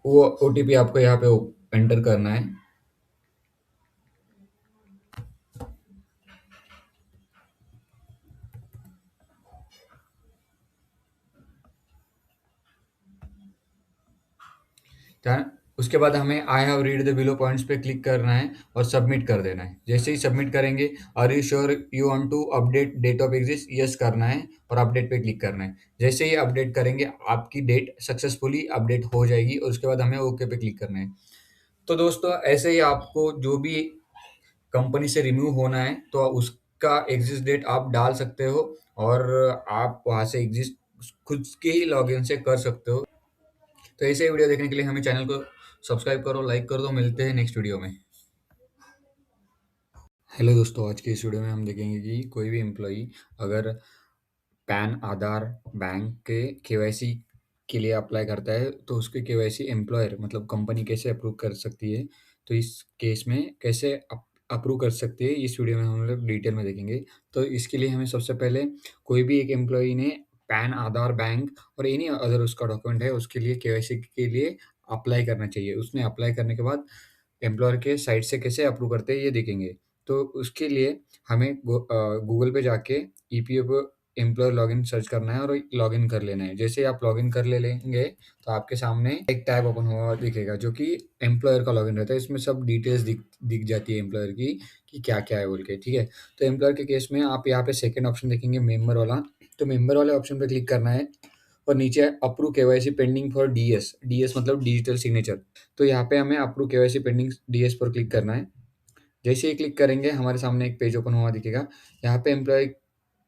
वो ओटीपी आपको यहाँ पे एंटर करना है। था- उसके बाद हमें I have read the below points पे क्लिक करना है और सबमिट कर देना है। जैसे ही सबमिट करेंगे are you sure you want to update date of exist, yes करना है और अपडेट पे क्लिक करना है। जैसे ही अपडेट करेंगे आपकी डेट सक्सेसफुली अपडेट हो जाएगी और उसके बाद हमें ओके पे क्लिक करना है। तो दोस्तों ऐसे ही आपको जो भी कंपनी से रिमूव होना है तो उसका एग्जिस्ट डेट आप डाल सकते हो और आप वहाँ से एग्जिस्ट खुद के ही लॉगिन से कर सकते हो। तो ऐसे ही वीडियो देखने के लिए हमें चैनल को सब्सक्राइब करो, लाइक कर दो। मिलते हैं नेक्स्ट वीडियो में। हेलो दोस्तों, आज की इस वीडियो में हम देखेंगे कि कोई भी एम्प्लॉई अगर पैन, आधार, बैंक के केवाईसी के लिए अप्लाई करता है तो उसके केवाईसी एम्प्लॉयर मतलब कंपनी कैसे अप्रूव कर सकती है। तो इस केस में कैसे अप्रूव कर सकती है इस वीडियो में हम लोग डिटेल में देखेंगे। तो इसके लिए हमें सबसे पहले कोई भी एक एम्प्लॉई ने पैन, आधार, बैंक और एनी अदर उसका डॉक्यूमेंट है उसके लिए केवाईसी के लिए अप्लाई करना चाहिए। उसने अप्लाई करने के बाद एम्प्लॉयर के साइट से कैसे अप्रूव करते हैं ये देखेंगे। तो उसके लिए हमें गूगल पे जाके ईपीएफओ एम्प्लॉयर लॉगिन सर्च करना है और लॉगिन कर लेना है। जैसे ही आप लॉगिन कर ले लेंगे तो आपके सामने एक टैब ओपन हुआ दिखेगा जो कि एम्प्लॉयर का लॉगिन रहता है। इसमें सब डिटेल्स दिख दिख जाती है एम्प्लॉयर की कि क्या-क्या है बोल के, ठीक है? तो एम्प्लॉयर के केस में आप यहाँ पे सेकंड ऑप्शन देखेंगे मेंबर वाला, तो मेंबर वाले ऑप्शन पे क्लिक करना है और नीचे approve KYC pending for DS, DS मतलब डिजिटल सिग्नेचर। तो यहाँ पे हमें अप्रूव केवाईसी पेंडिंग डीएस पर क्लिक करना है। जैसे ही क्लिक करेंगे हमारे सामने एक पेज ओपन हुआ दिखेगा। यहाँ पे एम्प्लॉय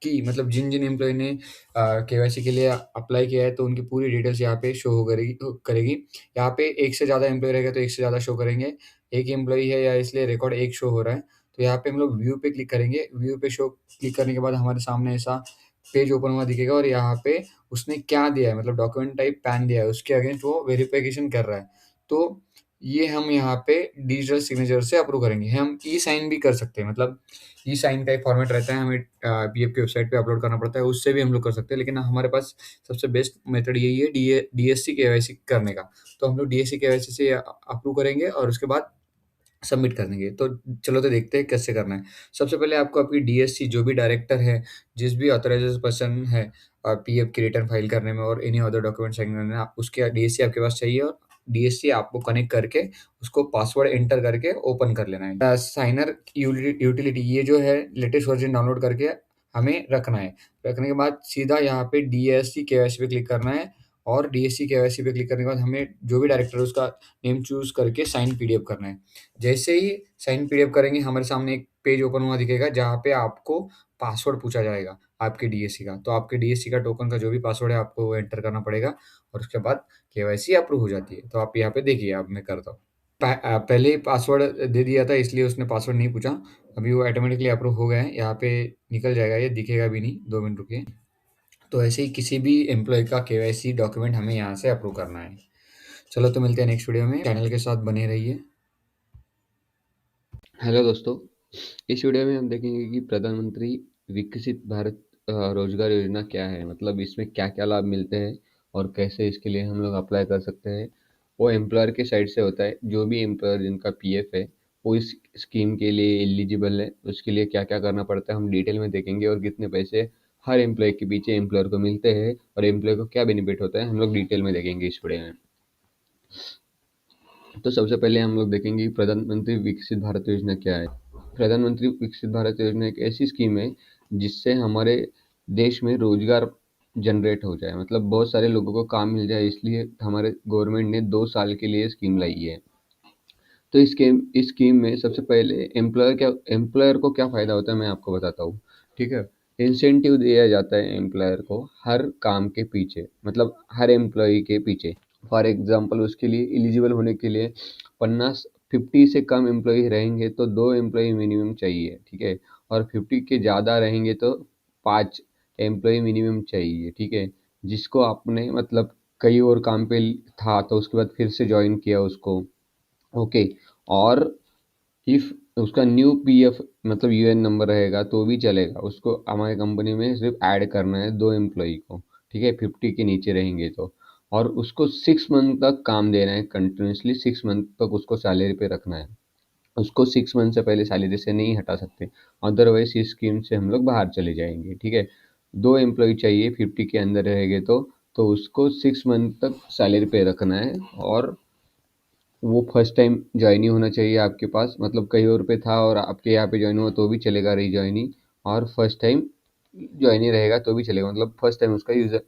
की मतलब जिन-जिन एम्प्लॉयी ने केवाईसी के लिए अप्लाई किया है तो उनकी पूरी डिटेल्स यहाँ पे शो हो करेगी। यहाँ पे एक से ज़्यादा एम्प्लॉयी रहेगा तो एक से ज़्यादा शो करेंगे। एक एम्प्लॉयी है या इसलिए रिकॉर्ड एक शो हो रहा है। तो यहाँ पे हम लोग व्यू पे क्लिक करेंगे। व्यू पे शो क्लिक करने के बाद हमारे सामने ऐसा पेज ओपन हुआ दिखेगा और यहाँ पे उसने क्या दिया है मतलब डॉक्यूमेंट टाइप पैन दिया है, उसके अगेंस्ट वो वेरिफिकेशन कर रहा है। तो ये हम यहाँ पे डिजिटल सिग्नेचर से अप्रूव करेंगे। हम ई साइन भी कर सकते हैं, मतलब ई साइन का एक फॉर्मेट रहता है, हमें पीएफ की वेबसाइट पे अपलोड करना पड़ता है, उससे भी हम लोग कर सकते हैं, लेकिन हमारे पास सबसे बेस्ट मेथड यही है डीएससी केवाईसी करने का। तो हम लोग डीएससी केवाईसी से अप्रूव करेंगे और उसके बाद सबमिट कर देंगे। तो चलो तो देखते हैं कैसे करना है। सबसे पहले आपको आपकी डीएससी जो भी डायरेक्टर है, जिस भी ऑथराइज्ड पर्सन है पीएफ की रिटर्न फाइल करने में और एनी अदर डॉक्यूमेंट साइन करने में, उसके डीएससी आपके पास चाहिए और डीएससी आपको कनेक्ट करके उसको पासवर्ड एंटर करके ओपन कर लेना है। साइनर यूटिलिटी ये जो है लेटेस्ट वर्जन डाउनलोड करके हमें रखना है। रखने के बाद सीधा यहाँ पे डीएससी केवाईसी पे क्लिक करना है और डीएससी केवाईसी पे क्लिक करने के बाद हमें जो भी डायरेक्टर है उसका नेम चूज़ करके साइन पीडीएफ करना है। जैसे ही साइन पीडीएफ करेंगे हमारे सामने एक पेज ओपन हुआ दिखेगा जहाँ पे आपको पासवर्ड पूछा जाएगा आपके डीएससी का। तो आपके डीएससी का टोकन का जो भी पासवर्ड है आपको वो एंटर करना पड़ेगा और उसके बाद केवाईसी अप्रूव हो जाती है। तो आप यहाँ पे देखिए, अब मैं करता हूँ। पहले ही पासवर्ड दे दिया था इसलिए उसने पासवर्ड नहीं पूछा। अभी वो ऑटोमेटिकली अप्रूव हो गया है, यहाँ पे निकल जाएगा, ये दिखेगा भी नहीं। 2 मिनट रुकिए। तो ऐसे ही किसी भी एम्प्लॉय का केवाईसी डॉक्यूमेंट हमें यहाँ से अप्रूव करना है। चलो तो मिलते हैं नेक्स्ट वीडियो में, चैनल के साथ बने रहिए। हेलो दोस्तों, इस वीडियो में हम देखेंगे कि प्रधानमंत्री विकसित भारत रोजगार योजना क्या है, मतलब इसमें क्या क्या लाभ मिलते हैं और कैसे इसके लिए हम लोग अप्लाई कर सकते हैं। वो एम्प्लॉयर के साइड से होता है, जो भी एम्प्लॉयर जिनका पीएफ है वो इस स्कीम के लिए एलिजिबल है, उसके लिए क्या क्या करना पड़ता है हम डिटेल में देखेंगे, और कितने पैसे हर एम्प्लॉय के पीछे एम्प्लॉयर को मिलते हैं और एम्प्लॉय को क्या बेनिफिट होता है हम लोग डिटेल में देखेंगे इस वीडियो में। तो सबसे पहले हम लोग देखेंगे कि प्रधानमंत्री विकसित भारत योजना क्या है। प्रधानमंत्री विकसित भारत योजना एक ऐसी स्कीम है जिससे हमारे देश में रोजगार जनरेट हो जाए, मतलब बहुत सारे लोगों को काम मिल जाए, इसलिए हमारे गवर्नमेंट ने 2 साल के लिए स्कीम लाई है। तो इस स्कीम में सबसे पहले एम्प्लॉयर को क्या फ़ायदा होता है मैं आपको बताता हूँ। ठीक है, इंसेंटिव दिया जाता है एम्प्लॉयर को हर काम के पीछे, मतलब हर एम्प्लॉय के पीछे। फॉर एग्जांपल उसके लिए एलिजिबल होने के लिए 50 से कम एम्प्लॉय रहेंगे तो 2 एम्प्लॉय मिनिमम चाहिए, ठीक है। और 50 के ज़्यादा रहेंगे तो 5 एम्प्लॉय मिनिमम चाहिए, ठीक है। जिसको आपने मतलब कहीं और काम पे था तो उसके बाद फिर से ज्वाइन किया उसको, ओके। और इफ उसका न्यू पीएफ मतलब यूएन नंबर रहेगा तो भी चलेगा, उसको हमारी कंपनी में सिर्फ ऐड करना है 2 एम्प्लॉय को, ठीक है, 50 के नीचे रहेंगे तो। और उसको 6 मंथ तक काम देना है, कंटिन्यूसली 6 मंथ तक उसको सैलरी पे रखना है। उसको 6 मंथ से पहले सैलरी से नहीं हटा सकते, अदरवाइज इस स्कीम से हम लोग बाहर चले जाएंगे, ठीक है। 2 एम्प्लॉय चाहिए 50 के अंदर रहेंगे तो उसको 6 मंथ तक सैलरी पे रखना है। और वो फर्स्ट टाइम ज्वाइनी होना चाहिए आपके पास, मतलब कहीं और पे था और आपके यहाँ पे ज्वाइन हुआ तो भी चलेगा रीज्वाइनी, और फर्स्ट टाइम ज्वाइनी रहेगा तो भी चलेगा, मतलब फर्स्ट टाइम उसका यूज़र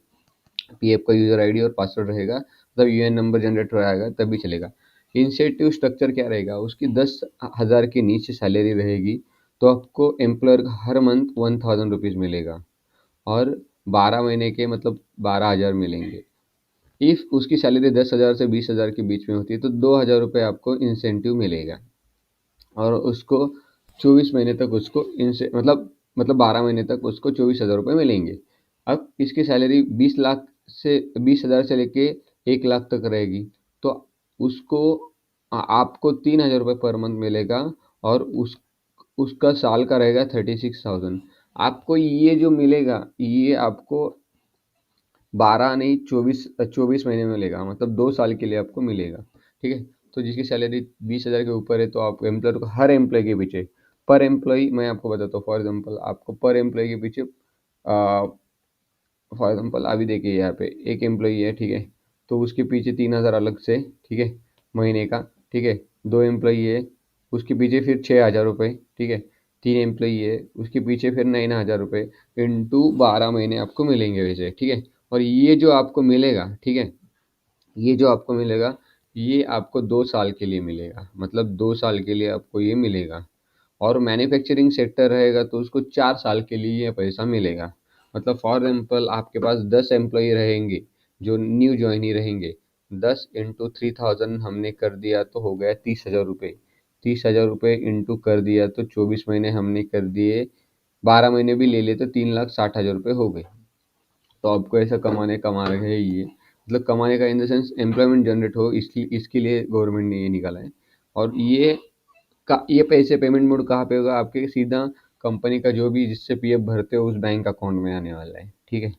पीएफ का यूज़र आईडी और पासवर्ड रहेगा, मतलब यूएन नंबर जनरेट हो जाएगा तब भी चलेगा। इंसेंटिव स्ट्रक्चर क्या रहेगा, उसकी 10,000 के नीचे सैलरी रहेगी तो आपको एम्प्लॉयर का हर मंथ 1000 रुपीज़ मिलेगा, और 12 महीने के मतलब 12,000 मिलेंगे। इफ़ उसकी सैलरी 10,000 से 20,000 के बीच में होती है तो 2,000 रुपये आपको इंसेंटिव मिलेगा, और उसको 24 महीने तक उसको इनसे मतलब 12 महीने तक उसको 24,000 रुपये मिलेंगे। अब इसकी सैलरी 20,000 से लेके 1 लाख तक रहेगी तो उसको आपको 3,000 रुपये पर मंथ मिलेगा, और उसका साल का रहेगा 36,000। आपको ये जो मिलेगा ये आपको 12 नहीं 24 महीने में मिलेगा, मतलब 2 साल के लिए आपको मिलेगा, ठीक है। तो जिसकी सैलरी 20,000 के ऊपर है तो आप एम्प्लॉयर को हर एम्प्लॉय के पीछे पर एम्प्लॉय मैं आपको बताता हूँ, फॉर एग्जांपल आपको पर एम्प्लॉय के पीछे फॉर एग्जांपल अभी देखिए यहाँ पे एक एम्प्लॉई है, ठीक है, तो उसके पीछे 3,000 अलग से, ठीक है, महीने का, ठीक है। 2 एम्प्लॉई है उसके पीछे फिर 6,000 रुपये, ठीक है। 3 एम्प्लॉई है उसके पीछे फिर 9,000 रुपये, इंटू 12 महीने आपको मिलेंगे वैसे, ठीक है। और ये जो आपको मिलेगा, ठीक है, ये जो आपको मिलेगा ये आपको 2 साल के लिए मिलेगा, मतलब 2 साल के लिए आपको ये मिलेगा। और मैन्युफैक्चरिंग सेक्टर रहेगा तो उसको 4 साल के लिए ये पैसा मिलेगा, मतलब फॉर एग्जाम्पल आपके पास 10 एम्प्लॉय रहेंगे जो न्यू ज्वाइनी रहेंगे, 10 × 3,000 हमने कर दिया तो हो गया 30,000 रुपये। 30,000 रुपये इंटू कर दिया तो 24 महीने हमने कर दिए, 12 महीने भी ले लेते तो 3,60,000 रुपये हो गए। तो आपको ऐसा कमा रहे हैं ये मतलब कमाने का in the sense employment generate हो, इसके लिए गवर्नमेंट ने ये निकाला है। और ये पैसे पेमेंट मोड कहाँ पे होगा, आपके सीधा कंपनी का जो भी जिससे पीएफ भरते हो उस बैंक अकाउंट में आने वाला है, ठीक है।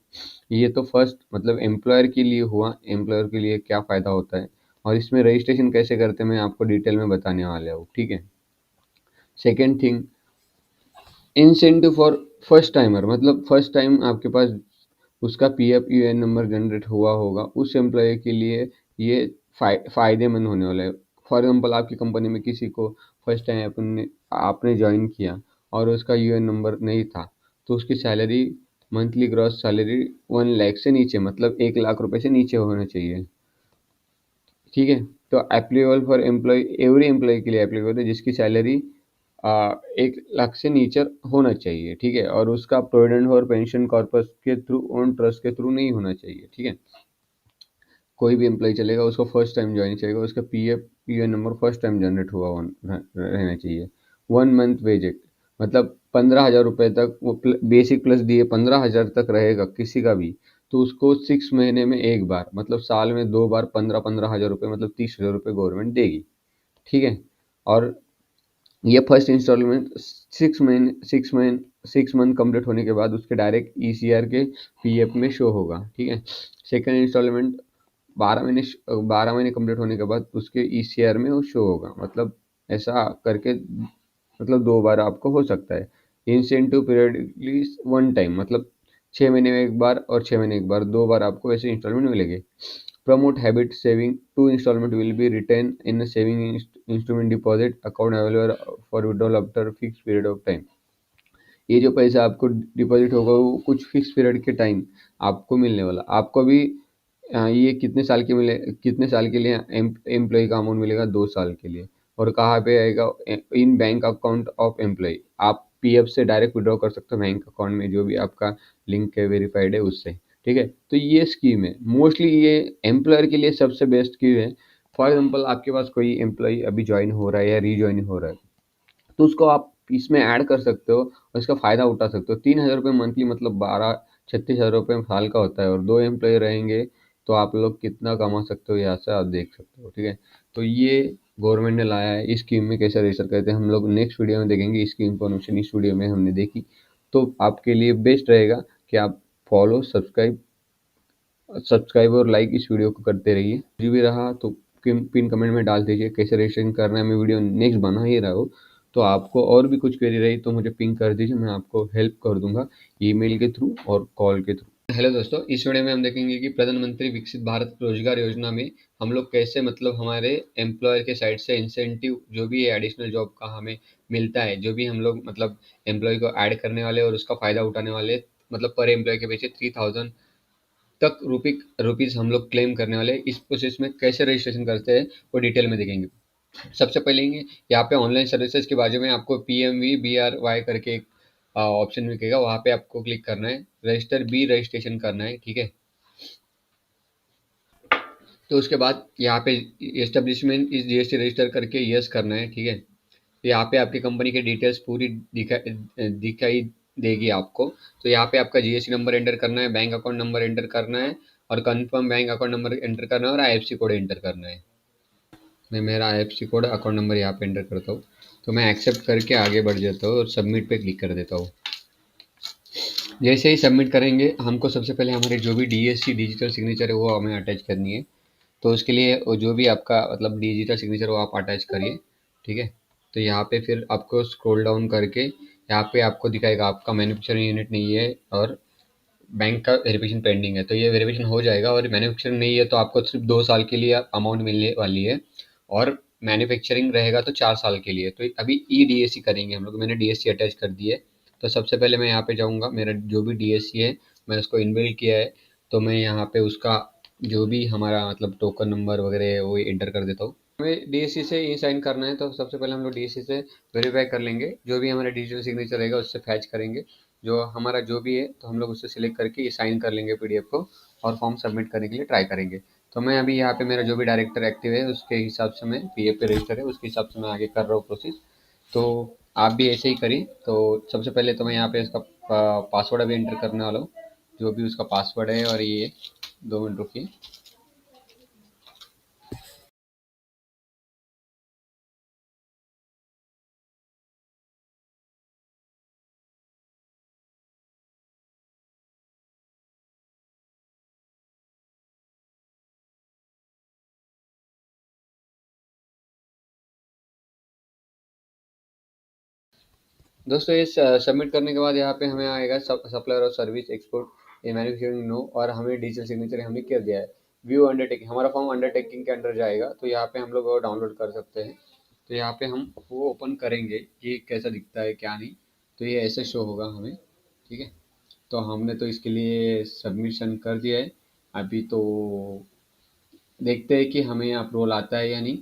ये तो फर्स्ट मतलब एम्प्लॉयर के लिए हुआ, एम्प्लॉयर के लिए क्या फ़ायदा होता है और इसमें रजिस्ट्रेशन कैसे करते हैं मैं आपको डिटेल में बताने वाला हूँ, ठीक है। Second thing, incentive for first timer, मतलब फर्स्ट टाइम आपके पास उसका पीएफ यूएन नंबर जनरेट हुआ होगा, उस एम्प्लॉय के लिए ये फ़ायदेमंद होने वाला है। फॉर एग्जांपल आपकी कंपनी में किसी को फर्स्ट टाइम आपने ज्वाइन किया और उसका यूएन नंबर नहीं था, तो उसकी salary monthly gross salary 1 lakh से नीचे, मतलब 1 लाख रुपए से नीचे होना चाहिए, ठीक है। तो applicable for employee, every employee के लिए एप्लीकेबल है जिसकी सैलरी 1 लाख से नीचे होना चाहिए, ठीक है। और उसका प्रोविडेंट और पेंशन कॉर्पस के थ्रू, ओन ट्रस्ट के थ्रू नहीं होना चाहिए, ठीक है। कोई भी एम्प्लॉय चलेगा, उसको फर्स्ट टाइम ज्वाइन चाहिए, उसका PF UN number first time generate हुआ रहना चाहिए। 1 मंथ वेज एक्ट, मतलब 15,000 रुपये तक वो बेसिक प्लस दिए 15,000 तक रहेगा किसी का भी, तो उसको 6 महीने में एक बार, मतलब साल में 2 बार 15,000 रुपये, मतलब 30,000 रुपये गवर्नमेंट देगी, ठीक है। और ये फर्स्ट इंस्टॉलमेंट 6 मंथ कंप्लीट होने के बाद उसके डायरेक्ट ईसीआर के पीएफ में शो होगा, ठीक है। सेकंड इंस्टॉलमेंट 12 महीने कंप्लीट होने के बाद उसके ईसीआर में वो शो होगा, मतलब ऐसा करके, मतलब 2 बार आपको हो सकता है। इंसेंटिव पीरियडली 1 टाइम, मतलब 6 महीने में एक बार और 6 महीने एक बार, 2 बार आपको ऐसे इंस्टॉलमेंट मिलेंगे। Promote habit saving, 2 installment will be retained in a saving instrument deposit account available for withdrawal after fixed period of time। ये जो पैसा आपको डिपॉजिट होगा वो कुछ फिक्स पीरियड के टाइम आपको मिलने वाला। आपको भी ये कितने साल के लिए एम्प्लॉय का अमाउंट मिलेगा, 2 साल के लिए। और कहाँ पे आएगा, इन बैंक अकाउंट ऑफ एम्प्लॉय, आप पीएफ से डायरेक्ट विड्रॉ कर सकते हो बैंक अकाउंट में जो भी आपका लिंक है, वेरीफाइड है उससे, ठीक है। तो ये स्कीम है, मोस्टली ये एम्प्लॉयर के लिए सबसे बेस्ट स्कीम है। फॉर एग्जाम्पल आपके पास कोई एम्प्लॉय अभी ज्वाइन हो रहा है या रीज्वाइन हो रहा है, तो उसको आप इसमें ऐड कर सकते हो और इसका फ़ायदा उठा सकते हो। 3,000 रुपये मंथली, मतलब 36,000 रुपये साल का होता है, और 2 एम्प्लॉय रहेंगे तो आप लोग कितना कमा सकते हो यहाँ से आप देख सकते हो, ठीक है। तो ये गवर्नमेंट ने लाया है। इस स्कीम में कैसे रजिस्टर करते हैं हम लोग नेक्स्ट वीडियो में देखेंगे। इसकी इन्फॉर्मेशन इस वीडियो में हमने देखी, तो आपके लिए बेस्ट रहेगा कि आप फॉलो, सब्सक्राइब और लाइक इस वीडियो को करते रहिए। जो भी रहा तो पिन कमेंट में डाल दीजिए कैसे रजिस्ट्रेशन करना है। मैं वीडियो नेक्स्ट बना ही रहा हूँ, तो आपको और भी कुछ क्वेरी रही तो मुझे पिंग कर दीजिए, मैं आपको हेल्प कर दूंगा ईमेल के थ्रू और कॉल के थ्रू। हेलो दोस्तों, इस वीडियो में हम देखेंगे कि प्रधानमंत्री विकसित भारत रोजगार योजना में हम लोग कैसे, मतलब हमारे एम्प्लॉयर के साइड से इंसेंटिव जो भी है एडिशनल जॉब का हमें मिलता है, जो भी हम लोग मतलब एम्प्लॉय को ऐड करने वाले और उसका फ़ायदा उठाने वाले, मतलब पर एम्प्लॉय के पीछे 3,000 तक रुपीज़ हम लोग क्लेम करने वाले हैं। इस प्रोसेस में कैसे रजिस्ट्रेशन करते हैं वो डिटेल में देखेंगे। सबसे पहले यहाँ पे ऑनलाइन सर्विसेज के बाजू में आपको PMVBRY करके एक ऑप्शन मिलेगा, वहाँ पे आपको क्लिक करना है, रजिस्ट्रेशन करना है, ठीक है। तो उसके बाद यहाँ पे एस्टेब्लिशमेंट इस जीएसटी रजिस्टर करके यस करना है, ठीक है। तो यहाँ पे आपकी कंपनी की डिटेल्स पूरी दिखाई देगी आपको। तो यहाँ पे आपका जीएसटी नंबर एंटर करना है, बैंक अकाउंट नंबर एंटर करना है और confirm bank account number enter करना है और आईएफएससी कोड एंटर करना है। मैं मेरा आईएफएससी कोड अकाउंट नंबर यहाँ पे एंटर करता हूँ, तो मैं एक्सेप्ट करके आगे बढ़ जाता हूँ और सबमिट पे क्लिक कर देता हूँ। जैसे ही सबमिट करेंगे, हमको सबसे पहले हमारे जो भी डीएससी डिजिटल सिग्नेचर है वो हमें अटैच करनी है। तो उसके लिए वो जो भी आपका मतलब डिजिटल सिग्नेचर वो आप अटैच करिए, ठीक है। तो यहाँ पे फिर आपको स्क्रॉल डाउन करके यहाँ पे आपको दिखाएगा आपका मैन्युफैक्चरिंग यूनिट नहीं है और बैंक का वेरिफिकेशन पेंडिंग है, तो ये वेरिफिकेशन हो जाएगा। और मैन्युफैक्चरिंग नहीं है तो आपको सिर्फ 2 साल के लिए अमाउंट मिलने वाली है, और मैन्युफैक्चरिंग रहेगा तो 4 साल के लिए। तो अभी ई डीएससी करेंगे हम लोग, मैंने डीएससी अटैच कर दी है। तो सबसे पहले मैं यहाँ पे जाऊँगा, मेरा जो भी डीएससी है मैंने उसको इनबिल्ड किया है, तो मैं यहाँ पे उसका जो भी हमारा मतलब टोकन नंबर वगैरह है वो एंटर कर देता हूँ। हमें डीएससी से ई साइन करना है, तो सबसे पहले हम लोग डीएससी से वेरीफाई कर लेंगे, जो भी हमारा डिजिटल सिग्नेचर रहेगा उससे फैच करेंगे, जो हमारा जो भी है तो हम लोग उससे सिलेक्ट करके ये साइन कर लेंगे पीडीएफ को, और फॉर्म सबमिट करने के लिए ट्राई करेंगे। तो मैं अभी यहाँ पे मेरा जो भी डायरेक्टर एक्टिव है उसके हिसाब से, मैं पीएफ पे रजिस्टर है उसके हिसाब से मैं आगे कर रहा हूँ प्रोसेस। तो आप भी ऐसे ही करिए। तो सबसे पहले तो मैं यहाँ पे इसका पासवर्ड अभी एंटर करने वाला हूँ, जो भी उसका पासवर्ड है, और ये 2 मिनट रुकिए। दोस्तों ये सबमिट करने के बाद यहाँ पे हमें आएगा सप्लायर और सर्विस एक्सपोर्ट ये मैन्युफैक्चरिंग नो, और हमें डिजिटल सिग्नेचर हमने कर दिया है। व्यू अंडरटेकिंग, हमारा फॉर्म अंडरटेकिंग के अंडर जाएगा, तो यहाँ पे हम लोग वो डाउनलोड कर सकते हैं। तो यहाँ पे हम वो ओपन करेंगे कि कैसा दिखता है क्या नहीं, तो ये ऐसे शो होगा हमें, ठीक है। तो हमने तो इसके लिए सबमिशन कर दिया है। अभी तो देखते हैं कि हमें अप्रूवल आता है या नहीं।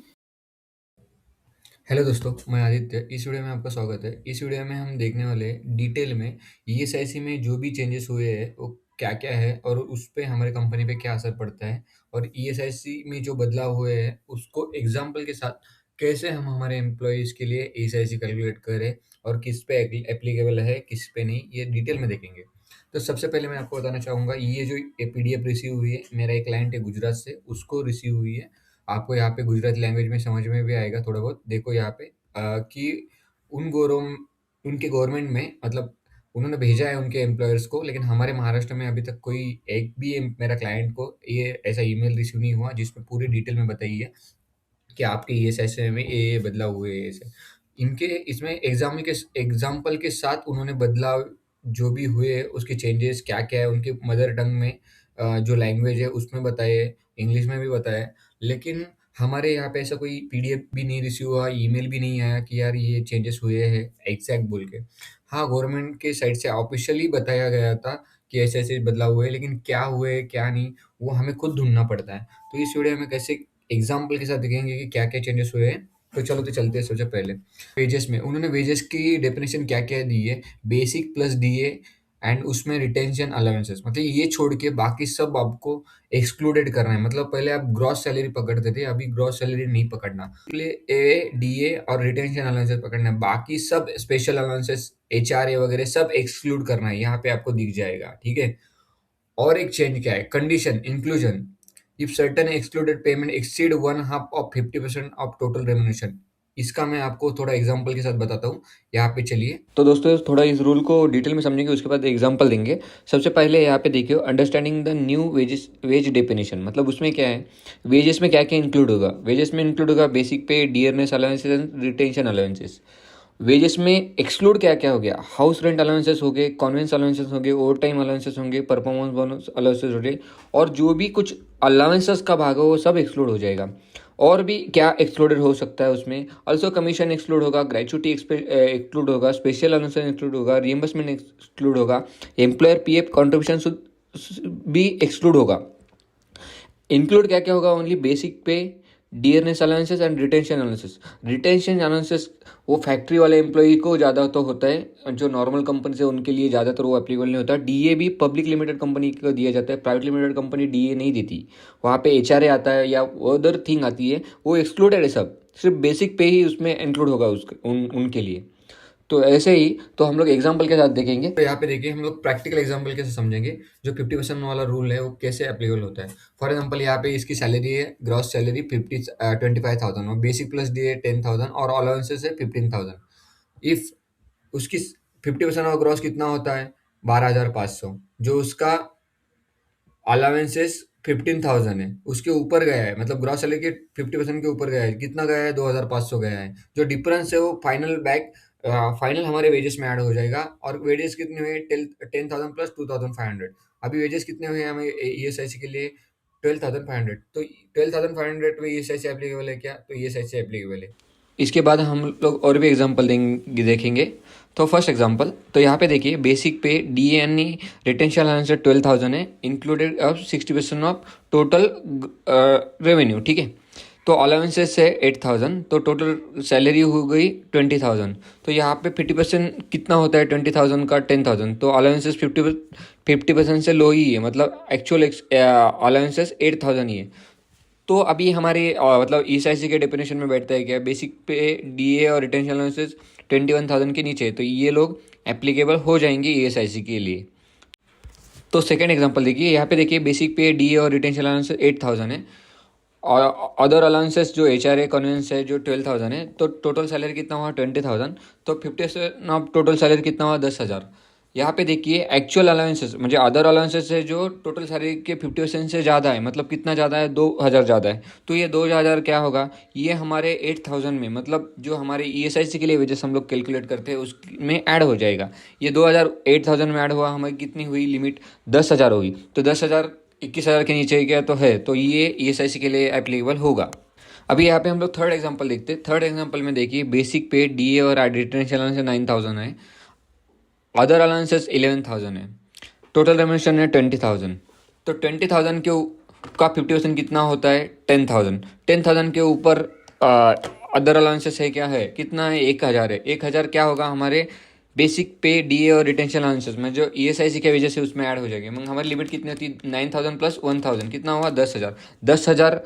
हेलो दोस्तों, मैं आदित्य। इस वीडियो में आपका स्वागत है। इस वीडियो में हम देखने वाले हैं डिटेल में ईएसआईसी में जो भी चेंजेस हुए हैं वो क्या क्या है और उस पे हमारे कंपनी पे क्या असर पड़ता है, और ईएसआईसी में जो बदलाव हुए हैं उसको एग्जाम्पल के साथ कैसे हम हमारे एम्प्लॉयज़ के लिए ईएसआईसी कैलकुलेट करें और किस पे एप्लीकेबल है किस पे नहीं, ये डिटेल में देखेंगे। तो सबसे पहले मैं आपको बताना चाहूँगा, ये जो पीडीएफ रिसीव हुई है, मेरा एक क्लाइंट है गुजरात से, उसको रिसीव हुई है। आपको यहाँ पे गुजराती लैंग्वेज में समझ में भी आएगा थोड़ा बहुत। देखो यहाँ पे कि उन गौरव उनके गवर्नमेंट में मतलब उन्होंने भेजा है उनके एम्प्लॉयर्स को, लेकिन हमारे महाराष्ट्र में अभी तक कोई एक भी मेरा क्लाइंट को ये ऐसा ईमेल रिसीव नहीं हुआ जिसमें पूरी डिटेल में बताई है कि आपके ये में ये बदलाव हुए हैं ऐसे। इनके इसमें एग्जाम्पल के साथ उन्होंने बदलाव जो भी हुए हैं, उसके चेंजेस क्या-क्या है, उनके मदर टंग में जो लैंग्वेज है उसमें बताए, इंग्लिश में भी बताया। लेकिन हमारे यहाँ पे ऐसा कोई पीडीएफ भी नहीं रिसीव हुआ, ईमेल भी नहीं आया कि यार ये चेंजेस हुए हैं एग्ज़ैक्ट बोल के। हाँ, गवर्नमेंट के साइड से ऑफ़िशियली बताया गया था कि ऐसे-ऐसे बदलाव हुए हैं, लेकिन क्या हुए, क्या नहीं, वो हमें खुद ढूँढना पड़ता है। तो इस वीडियो में कैसे एग्जाम्पल के साथ दिखेंगे कि क्या-क्या चेंजेस हुए हैं। तो चलो तो चलते हैं सबसे पहले। वेजेस में उन्होंने वेजेस की डेफिनिशन क्या-क्या दी है, बेसिक प्लस डीए एंड उसमें रिटेंशन अलाउंसेस, मतलब ये छोड़ के बाकी सब आपको एक्सक्लूडेड करना है। मतलब पहले आप ग्रॉस सैलरी पकड़ते थे, अभी ग्रॉस सैलरी नहीं पकड़ना। पहले डीए और रिटेंशन अलाउंसेस पकड़ना है, बाकी सब स्पेशल अलाउंसेस, एचआरए वगैरह सब एक्सक्लूड करना है। यहाँ पे आपको दिख जाएगा, ठीक है। और एक चेंज क्या है, condition inclusion, if certain excluded payment exceed one half of 50% of total remuneration. इसका मैं आपको थोड़ा एग्जांपल के साथ बताता हूँ। यहाँ पे चलिए, तो दोस्तों थोड़ा इस रूल को डिटेल में समझेंगे, उसके बाद एग्जांपल देंगे। सबसे पहले यहाँ पे देखिए, understanding the new ways definition, मतलब उसमें क्या है, वेजेस में क्या क्या इंक्लूड होगा। वेजेस में इंक्लूड होगा बेसिक पे, dearness allowances and retention allowances. Wages में एक्सक्लूड क्या क्या हो गया, हाउस रेंट अलाउंसेस हो गए, कॉन्वेंस अलाउंसेस हो गए, ओवर टाइम अलाउंसेस होंगे, परफॉर्मेंस बोनस अलाउंसेस हो गए, और जो भी कुछ अलाउंसेस का भाग हो वो सब एक्सक्लूड हो जाएगा। और भी क्या एक्सक्लूडेड हो सकता है उसमें, ऑल्सो कमीशन एक्सक्लूड होगा, ग्रेचुटी एक्सक्लूड होगा, स्पेशल अलाउंसेस एक्सक्लूड होगा, रियम्बर्समेंट एक्सक्लूड होगा, एम्प्लॉयर पीएफ कॉन्ट्रीब्यूशन भी एक्सक्लूड होगा। इंक्लूड क्या क्या होगा, ओनली बेसिक पे, dearness allowances and retention allowances. Retention allowances वो फैक्ट्री वाले एम्प्लॉई को ज़्यादा तो होता है, जो नॉर्मल कंपनी से उनके लिए ज़्यादातर वो एप्लीकेबल नहीं होता। डीए भी पब्लिक लिमिटेड कंपनी को दिया जाता है, प्राइवेट लिमिटेड कंपनी डीए नहीं देती। वहाँ पे एचआरए आता है या अदर थिंग आती है, वो एक्सक्लूडेड है सब, सिर्फ बेसिक पे ही उसमें इंक्लूड होगा उनके लिए। तो ऐसे ही तो हम लोग एग्जाम्पल के साथ देखेंगे। तो यहाँ पे देखिए, हम लोग प्रैक्टिकल एग्जाम्पल कैसे समझेंगे, जो 50% वाला रूल है वो कैसे एप्लीकेबल होता है। फॉर एग्जाम्पल यहाँ पे इसकी सैलरी है, ग्रॉस सैलरी 25,000 और बेसिक प्लस डी है 10,000 और अलाउंसेस है 15,000। इफ उसकी 50% ऑफ ग्रॉस कितना होता है, 12,500, जो उसका अलाउंसेस 15,000 है, उसके ऊपर गया है, मतलब ग्रॉस सैलरी के 50% के ऊपर गया है, कितना गया है, 2,500 गया है। जो डिफरेंस है वो फाइनल हमारे वेजेस में ऐड हो जाएगा। और वेजेस कितने हुए, 10,000 प्लस 2,500। अभी वेजेस कितने हुए हमें ईएसआईसी के लिए, 12,500। तो 12,500 में ईएसआईसी एप्लीकेबल है क्या, तो ईएसआईसी एप्लीकेबल है। इसके बाद हम लोग और भी एग्जांपल देखेंगे। तो फर्स्ट एग्जांपल, तो यहाँ पे देखिए, बेसिक पे डीएनई रिटेंशन अलाउंस 12,000 है, included of 60% of total revenue, ठीक है। तो अलाउंसेस है 8,000, तो टोटल सैलरी हो गई 20,000। तो यहाँ पे 50% कितना होता है 20,000 का, 10,000। तो अलाउंसेस 50% से लो ही है, मतलब एक्चुअल अलाउंसेस 8,000 ही है। तो अभी हमारे मतलब ईएसआईसी के डेफिनेशन में बैठता है क्या, बेसिक पे डीए और रिटेंशन अलाउंसेस 21,000 के नीचे, तो ये लोग एप्लीकेबल हो जाएंगे ईएसआईसी के लिए। तो सेकंड एग्जांपल देखिए, यहाँ पे देखिए, बेसिक पे डीए और रिटेंशन अलाउंस 8,000 है, और अदर अलाउंसेस जो एचआरए कन्वेंस है जो 12,000 है। तो टोटल सैलरी कितना हुआ 20,000, तो 50% ऑफ टोटल सैलरी कितना हुआ 10,000। यहाँ पे देखिए एक्चुअल अलाउंसेस म्हणजे अदर अलाउंसेस है जो टोटल सैलरी के 50% से ज़्यादा है, मतलब कितना ज़्यादा है, 2,000 ज़्यादा है। तो ये 2,000 क्या होगा, ये हमारे 8,000 में, मतलब जो हमारे ESIC के लिए वजह से हम लोग कैलकुलेट करते हैं उसमें ऐड हो जाएगा। ये 2,000 8,000 में ऐड हुआ, हमारी कितनी हुई लिमिट, 10,000 हुई। तो 10,000 21,000 के नीचे क्या तो है, तो ये ESIC के लिए एप्लीकेबल होगा। अभी यहाँ पे हम लोग थर्ड एग्जांपल देखते हैं। थर्ड एग्जांपल में देखिए बेसिक पे DA और रिटेंशन अलाउंस 9,000 है, अदर अलाउंसेस 11,000 है, टोटल रेम्युनरेशन है 20,000। तो 20,000 के का 50% कितना होता है, 10,000। 10,000 के ऊपर अदर अलाउंसेस है, क्या है, कितना है, 1,000 है। 1,000 क्या होगा हमारे बेसिक पे DA और रिटेंशन अलाउंसेस में जो ESIC की वजह से उसमें ऐड हो जाएगी। मगर हमारी लिमिट कितनी होती है, 9,000 प्लस 1,000 कितना हुआ, 10,000। 10,000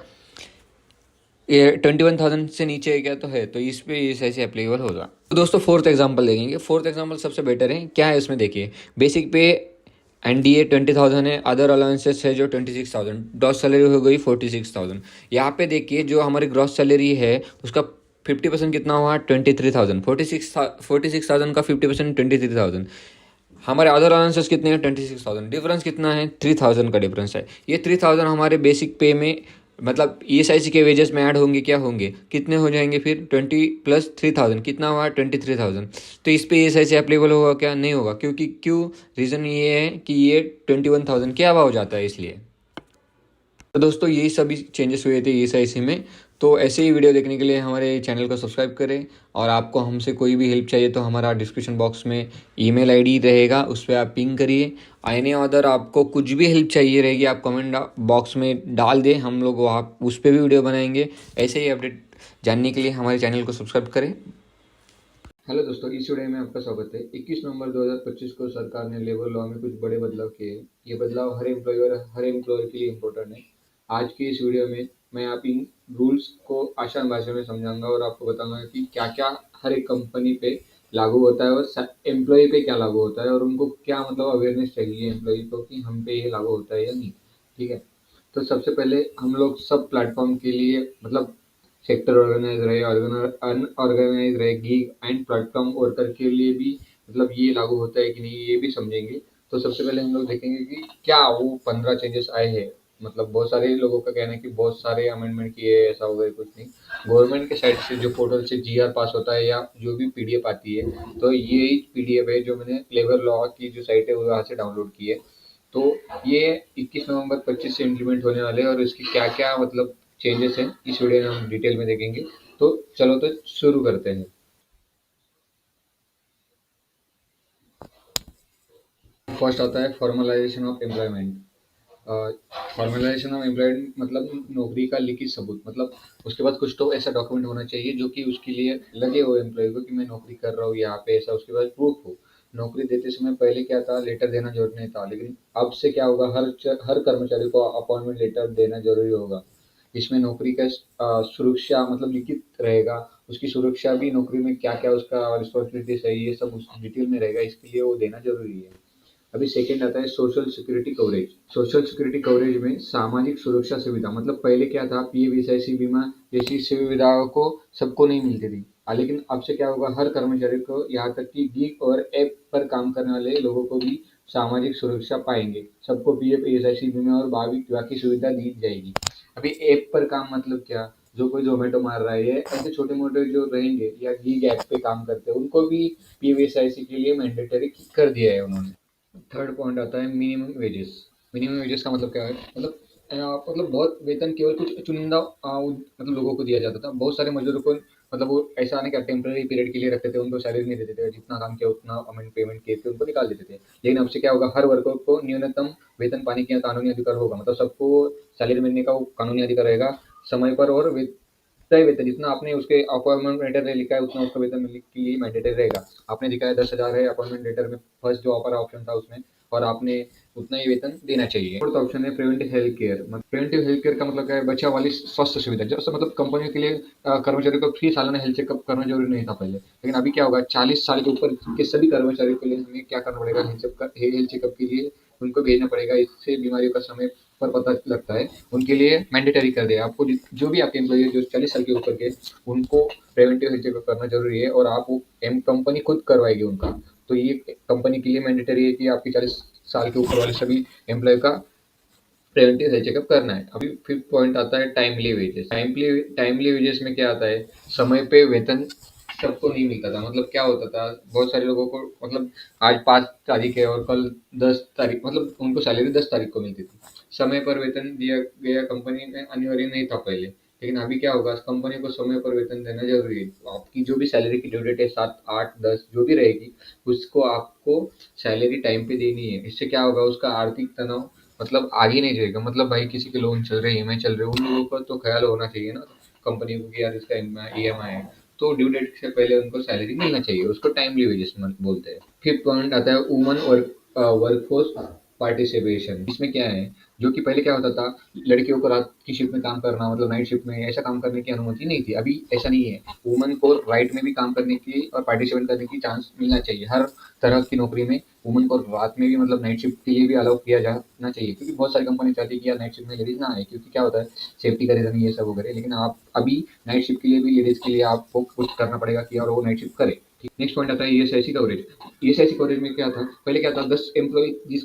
ये 21,000 से नीचे क्या तो है, तो इस पे ESIC एप्लीकेबल होगा। तो दोस्तों फोर्थ एग्जांपल देखेंगे। फोर्थ एग्जांपल सबसे बेटर है, क्या है उसमें देखिए, बेसिक पे NDA 20,000 है, अदर अलाउंसेस है जो 26,000, ग्रॉस सैलरी हो गई 46,000। यहाँ पे देखिए जो हमारी ग्रॉस सैलरी है उसका 50% कितना हुआ, 23,000। 46,000 का 50% 23,000। हमारे अदर अलाउंसेस कितने हैं, 26,000। डिफरेंस कितना है, 3,000 का डिफरेंस है। ये 3,000 हमारे बेसिक पे में, मतलब ESIC के वेजेस में ऐड होंगे, क्या होंगे, कितने हो जाएंगे फिर, 20 प्लस 3,000 कितना हुआ, 23,000। तो इस पे ESIC एप्लीकेबल होगा क्या, नहीं होगा, क्योंकि क्यों, रीज़न ये है कि ये 21,000 के अभाव जाता है इसलिए। तो दोस्तों यही सभी चेंजेस हुए थे ESIC में। तो ऐसे ही वीडियो देखने के लिए हमारे चैनल को सब्सक्राइब करें, और आपको हमसे कोई भी हेल्प चाहिए तो हमारा डिस्क्रिप्शन बॉक्स में ईमेल आईडी रहेगा, उस पर आप पिंग करिए। एनी अदर आपको कुछ भी हेल्प चाहिए रहेगी, आप कमेंट बॉक्स में डाल दें, हम लोग वहाँ उस पर भी वीडियो बनाएंगे। ऐसे ही अपडेट जानने के लिए हमारे चैनल को सब्सक्राइब करें। हेलो दोस्तों, इस वीडियो में आपका स्वागत है। 21 नवंबर 2025 को सरकार ने लेबर लॉ में कुछ बड़े बदलाव किए हैं। ये बदलाव हर एम्प्लॉयर के लिए इम्पोर्टेंट है। आज की इस वीडियो में मैं आप इन रूल्स को आसान भाषा में समझाऊंगा और आपको बताऊंगा कि क्या क्या हर एक कंपनी पे लागू होता है और एम्प्लॉय पे क्या लागू होता है, और उनको क्या मतलब अवेयरनेस चाहिए एम्प्लॉय को कि हम पे ये लागू होता है या नहीं। ठीक है, तो सबसे पहले हम लोग सब प्लेटफॉर्म के लिए, मतलब सेक्टर ऑर्गेनाइज रहे, अनऑर्गेनाइज रहे, गीग एंड प्लेटफॉर्म वर्कर के लिए भी मतलब ये लागू होता है कि नहीं, ये भी समझेंगे। तो सबसे पहले हम लोग देखेंगे कि क्या वो 15 चेंजेस आए हैं। मतलब बहुत सारे लोगों का कहना है कि बहुत सारे अमेंडमेंट किए हैं, ऐसा होगा कुछ नहीं। गवर्नमेंट के साइड से जो पोर्टल से GR पास होता है या जो भी PDF आती है, तो ये PDF है जो मैंने लेबर लॉ की जो साइट है वो वहाँ से डाउनलोड की है। तो ये 21 नवंबर 25 से इम्प्लीमेंट होने वाले हैं, और इसकी क्या क्या मतलब चेंजेस हैं इस वीडियो में हम डिटेल में देखेंगे। तो चलो तो शुरू करते हैं। फर्स्ट आता है formalisation of employment. Formalisation of employment मतलब नौकरी का लिखित सबूत, मतलब उसके बाद कुछ तो ऐसा डॉक्यूमेंट होना चाहिए जो कि उसके लिए लगे हो एम्प्लॉय को कि मैं नौकरी कर रहा हूँ यहाँ पे, ऐसा उसके बाद प्रूफ हो। नौकरी देते समय पहले क्या था, लेटर देना जरूरी नहीं था, लेकिन अब से क्या होगा, हर कर्मचारी को अपॉइंटमेंट लेटर देना जरूरी होगा। इसमें नौकरी का सुरक्षा मतलब लिखित रहेगा, उसकी सुरक्षा भी, नौकरी में क्या क्या उसका रिस्पॉन्सिबिलिटीज है, ये सब उस डिटेल में रहेगा, इसके लिए वो देना जरूरी है। अभी सेकंड आता है social security coverage. Social security coverage में सामाजिक सुरक्षा सुविधा, मतलब पहले क्या था, PF SIC बीमा जैसी सुविधाओं को सबको नहीं मिलती थी, लेकिन अब से क्या होगा, हर कर्मचारी को, यहाँ तक कि गीग और ऐप पर काम करने वाले लोगों को भी सामाजिक सुरक्षा पाएंगे। सबको PF SIC बीमा और बाकी सुविधा दी जाएगी। अभी ऐप पर काम मतलब क्या, जो कोई जोमेटो मार रहा है, ऐसे छोटे मोटे जो रहेंगे या गीग ऐप पे काम करते हैं, उनको भी PF SIC के लिए मैंडेटरी कर दिया है उन्होंने। थर्ड पॉइंट आता है मिनिमम वेजेस। मिनिमम वेजेस का मतलब क्या है, मतलब मतलब बहुत वेतन केवल कुछ चुनिंदा मतलब लोगों को दिया जाता था। बहुत सारे मजदूरों को मतलब वो ऐसा नहीं, क्या टेम्पररी पीरियड के लिए रखते थे, उनको सैलरी नहीं देते थे, जितना काम किया उतना अमाउंट पेमेंट किए थे उनको निकाल देते थे। लेकिन अब से क्या होगा, हर वर्ग को न्यूनतम वेतन पाने का कानूनी अधिकार होगा, मतलब सबको सैलरी मिलने का वो कानूनी अधिकार रहेगा समय पर, और तय वेतन जितना आपने उसके अपॉइंटमेंट लेटर में लिखा है उतना उसका वेतन मिलने के लिए मैंडेटरी रहेगा। आपने दिखाया 10,000 है अपॉइंटमेंट लेटर में, फर्स्ट जो ऑफर ऑप्शन था उसमें, और आपने उतना ही वेतन देना चाहिए। फोर्थ ऑप्शन है preventive health care. Preventive health care का मतलब क्या है, बचाव वाली स्वास्थ्य सुविधा। जैसे मतलब कंपनियों के लिए कर्मचारियों को फ्री सालाना हेल्थ चेकअप करना जरूरी नहीं था पहले, लेकिन अभी क्या होगा, 40 साल के ऊपर के सभी कर्मचारियों के लिए हमें क्या करना पड़ेगा, हेल्थ चेकअप के लिए उनको भेजना पड़ेगा। इससे बीमारियों का समय पर पता लगता है, उनके लिए मैंडेटरी कर दिया आपको। जो भी आपके एम्प्लॉय जो 40 साल के ऊपर के, उनको प्रिवेंटिव हेल्थ चेकअप करना जरूरी है, और आप वो कंपनी खुद करवाएगी उनका। तो ये कंपनी के लिए मैंडेटरी है कि आपके 40 साल के ऊपर वाले सभी एम्प्लॉय का प्रिवेंटिव हेल्थ चेकअप करना है। अभी फिफ्थ पॉइंट आता है टाइमली वेजेस। टाइमली वेजेस में क्या आता है, समय पे वेतन सबको नहीं मिलता था। मतलब क्या होता था, बहुत सारे लोगों को मतलब आज 5 तारीख है और कल 10 तारीख, मतलब उनको सैलरी 10 तारीख को मिलती थी। समय पर वेतन दिया गया कंपनी में अनिवार्य नहीं था पहले, लेकिन अभी क्या होगा, कंपनी को समय पर वेतन देना जरूरी है। आपकी जो भी सैलरी की ड्यू डेट है 7, 8, 10 जो भी रहेगी, उसको आपको सैलरी टाइम पे देनी है। इससे क्या होगा, उसका आर्थिक तनाव मतलब आगे नहीं जाएगा। मतलब भाई किसी के लोन चल रहे हैं, ईएमआई चल रहे हैं, उन लोगों का तो ख्याल होना चाहिए ना कंपनी को कि यार इसका ईएमआई है, तो ड्यू डेट से पहले उनको सैलरी मिलना चाहिए। उसको टाइमली वेजेस बोलते हैं। फिफ्थ पॉइंट आता है वुमन वर्कफोर्स पार्टिसिपेशन। इसमें क्या है, जो कि पहले क्या होता था, लड़कियों को रात की शिफ्ट में काम करना, मतलब नाइट शिफ्ट में ऐसा काम करने की अनुमति नहीं थी। अभी ऐसा नहीं है, वुमन को राइट में भी काम करने की और पार्टिसिपेट करने की चांस मिलना चाहिए। हर तरह की नौकरी में वुमन को रात में भी, मतलब नाइट शिफ्ट के लिए भी अलाउ किया जाना चाहिए, क्योंकि बहुत सारी कंपनी चाहती है कि यार नाइट शिफ्ट में लेडीज ना आए, क्योंकि क्या होता है सेफ्टी का रीजन ये सब वगैरह। लेकिन आप अभी नाइट शिफ्ट के लिए भी लेडीज के लिए आपको कुछ करना पड़ेगा कि और वो नाइट शिफ्ट करे। नेक्स्ट पॉइंट आता है ईएसआईसी कवरेज। ईएसआईसी कवरेज में क्या था, पहले क्या था, 10 एम्प्लॉय जिस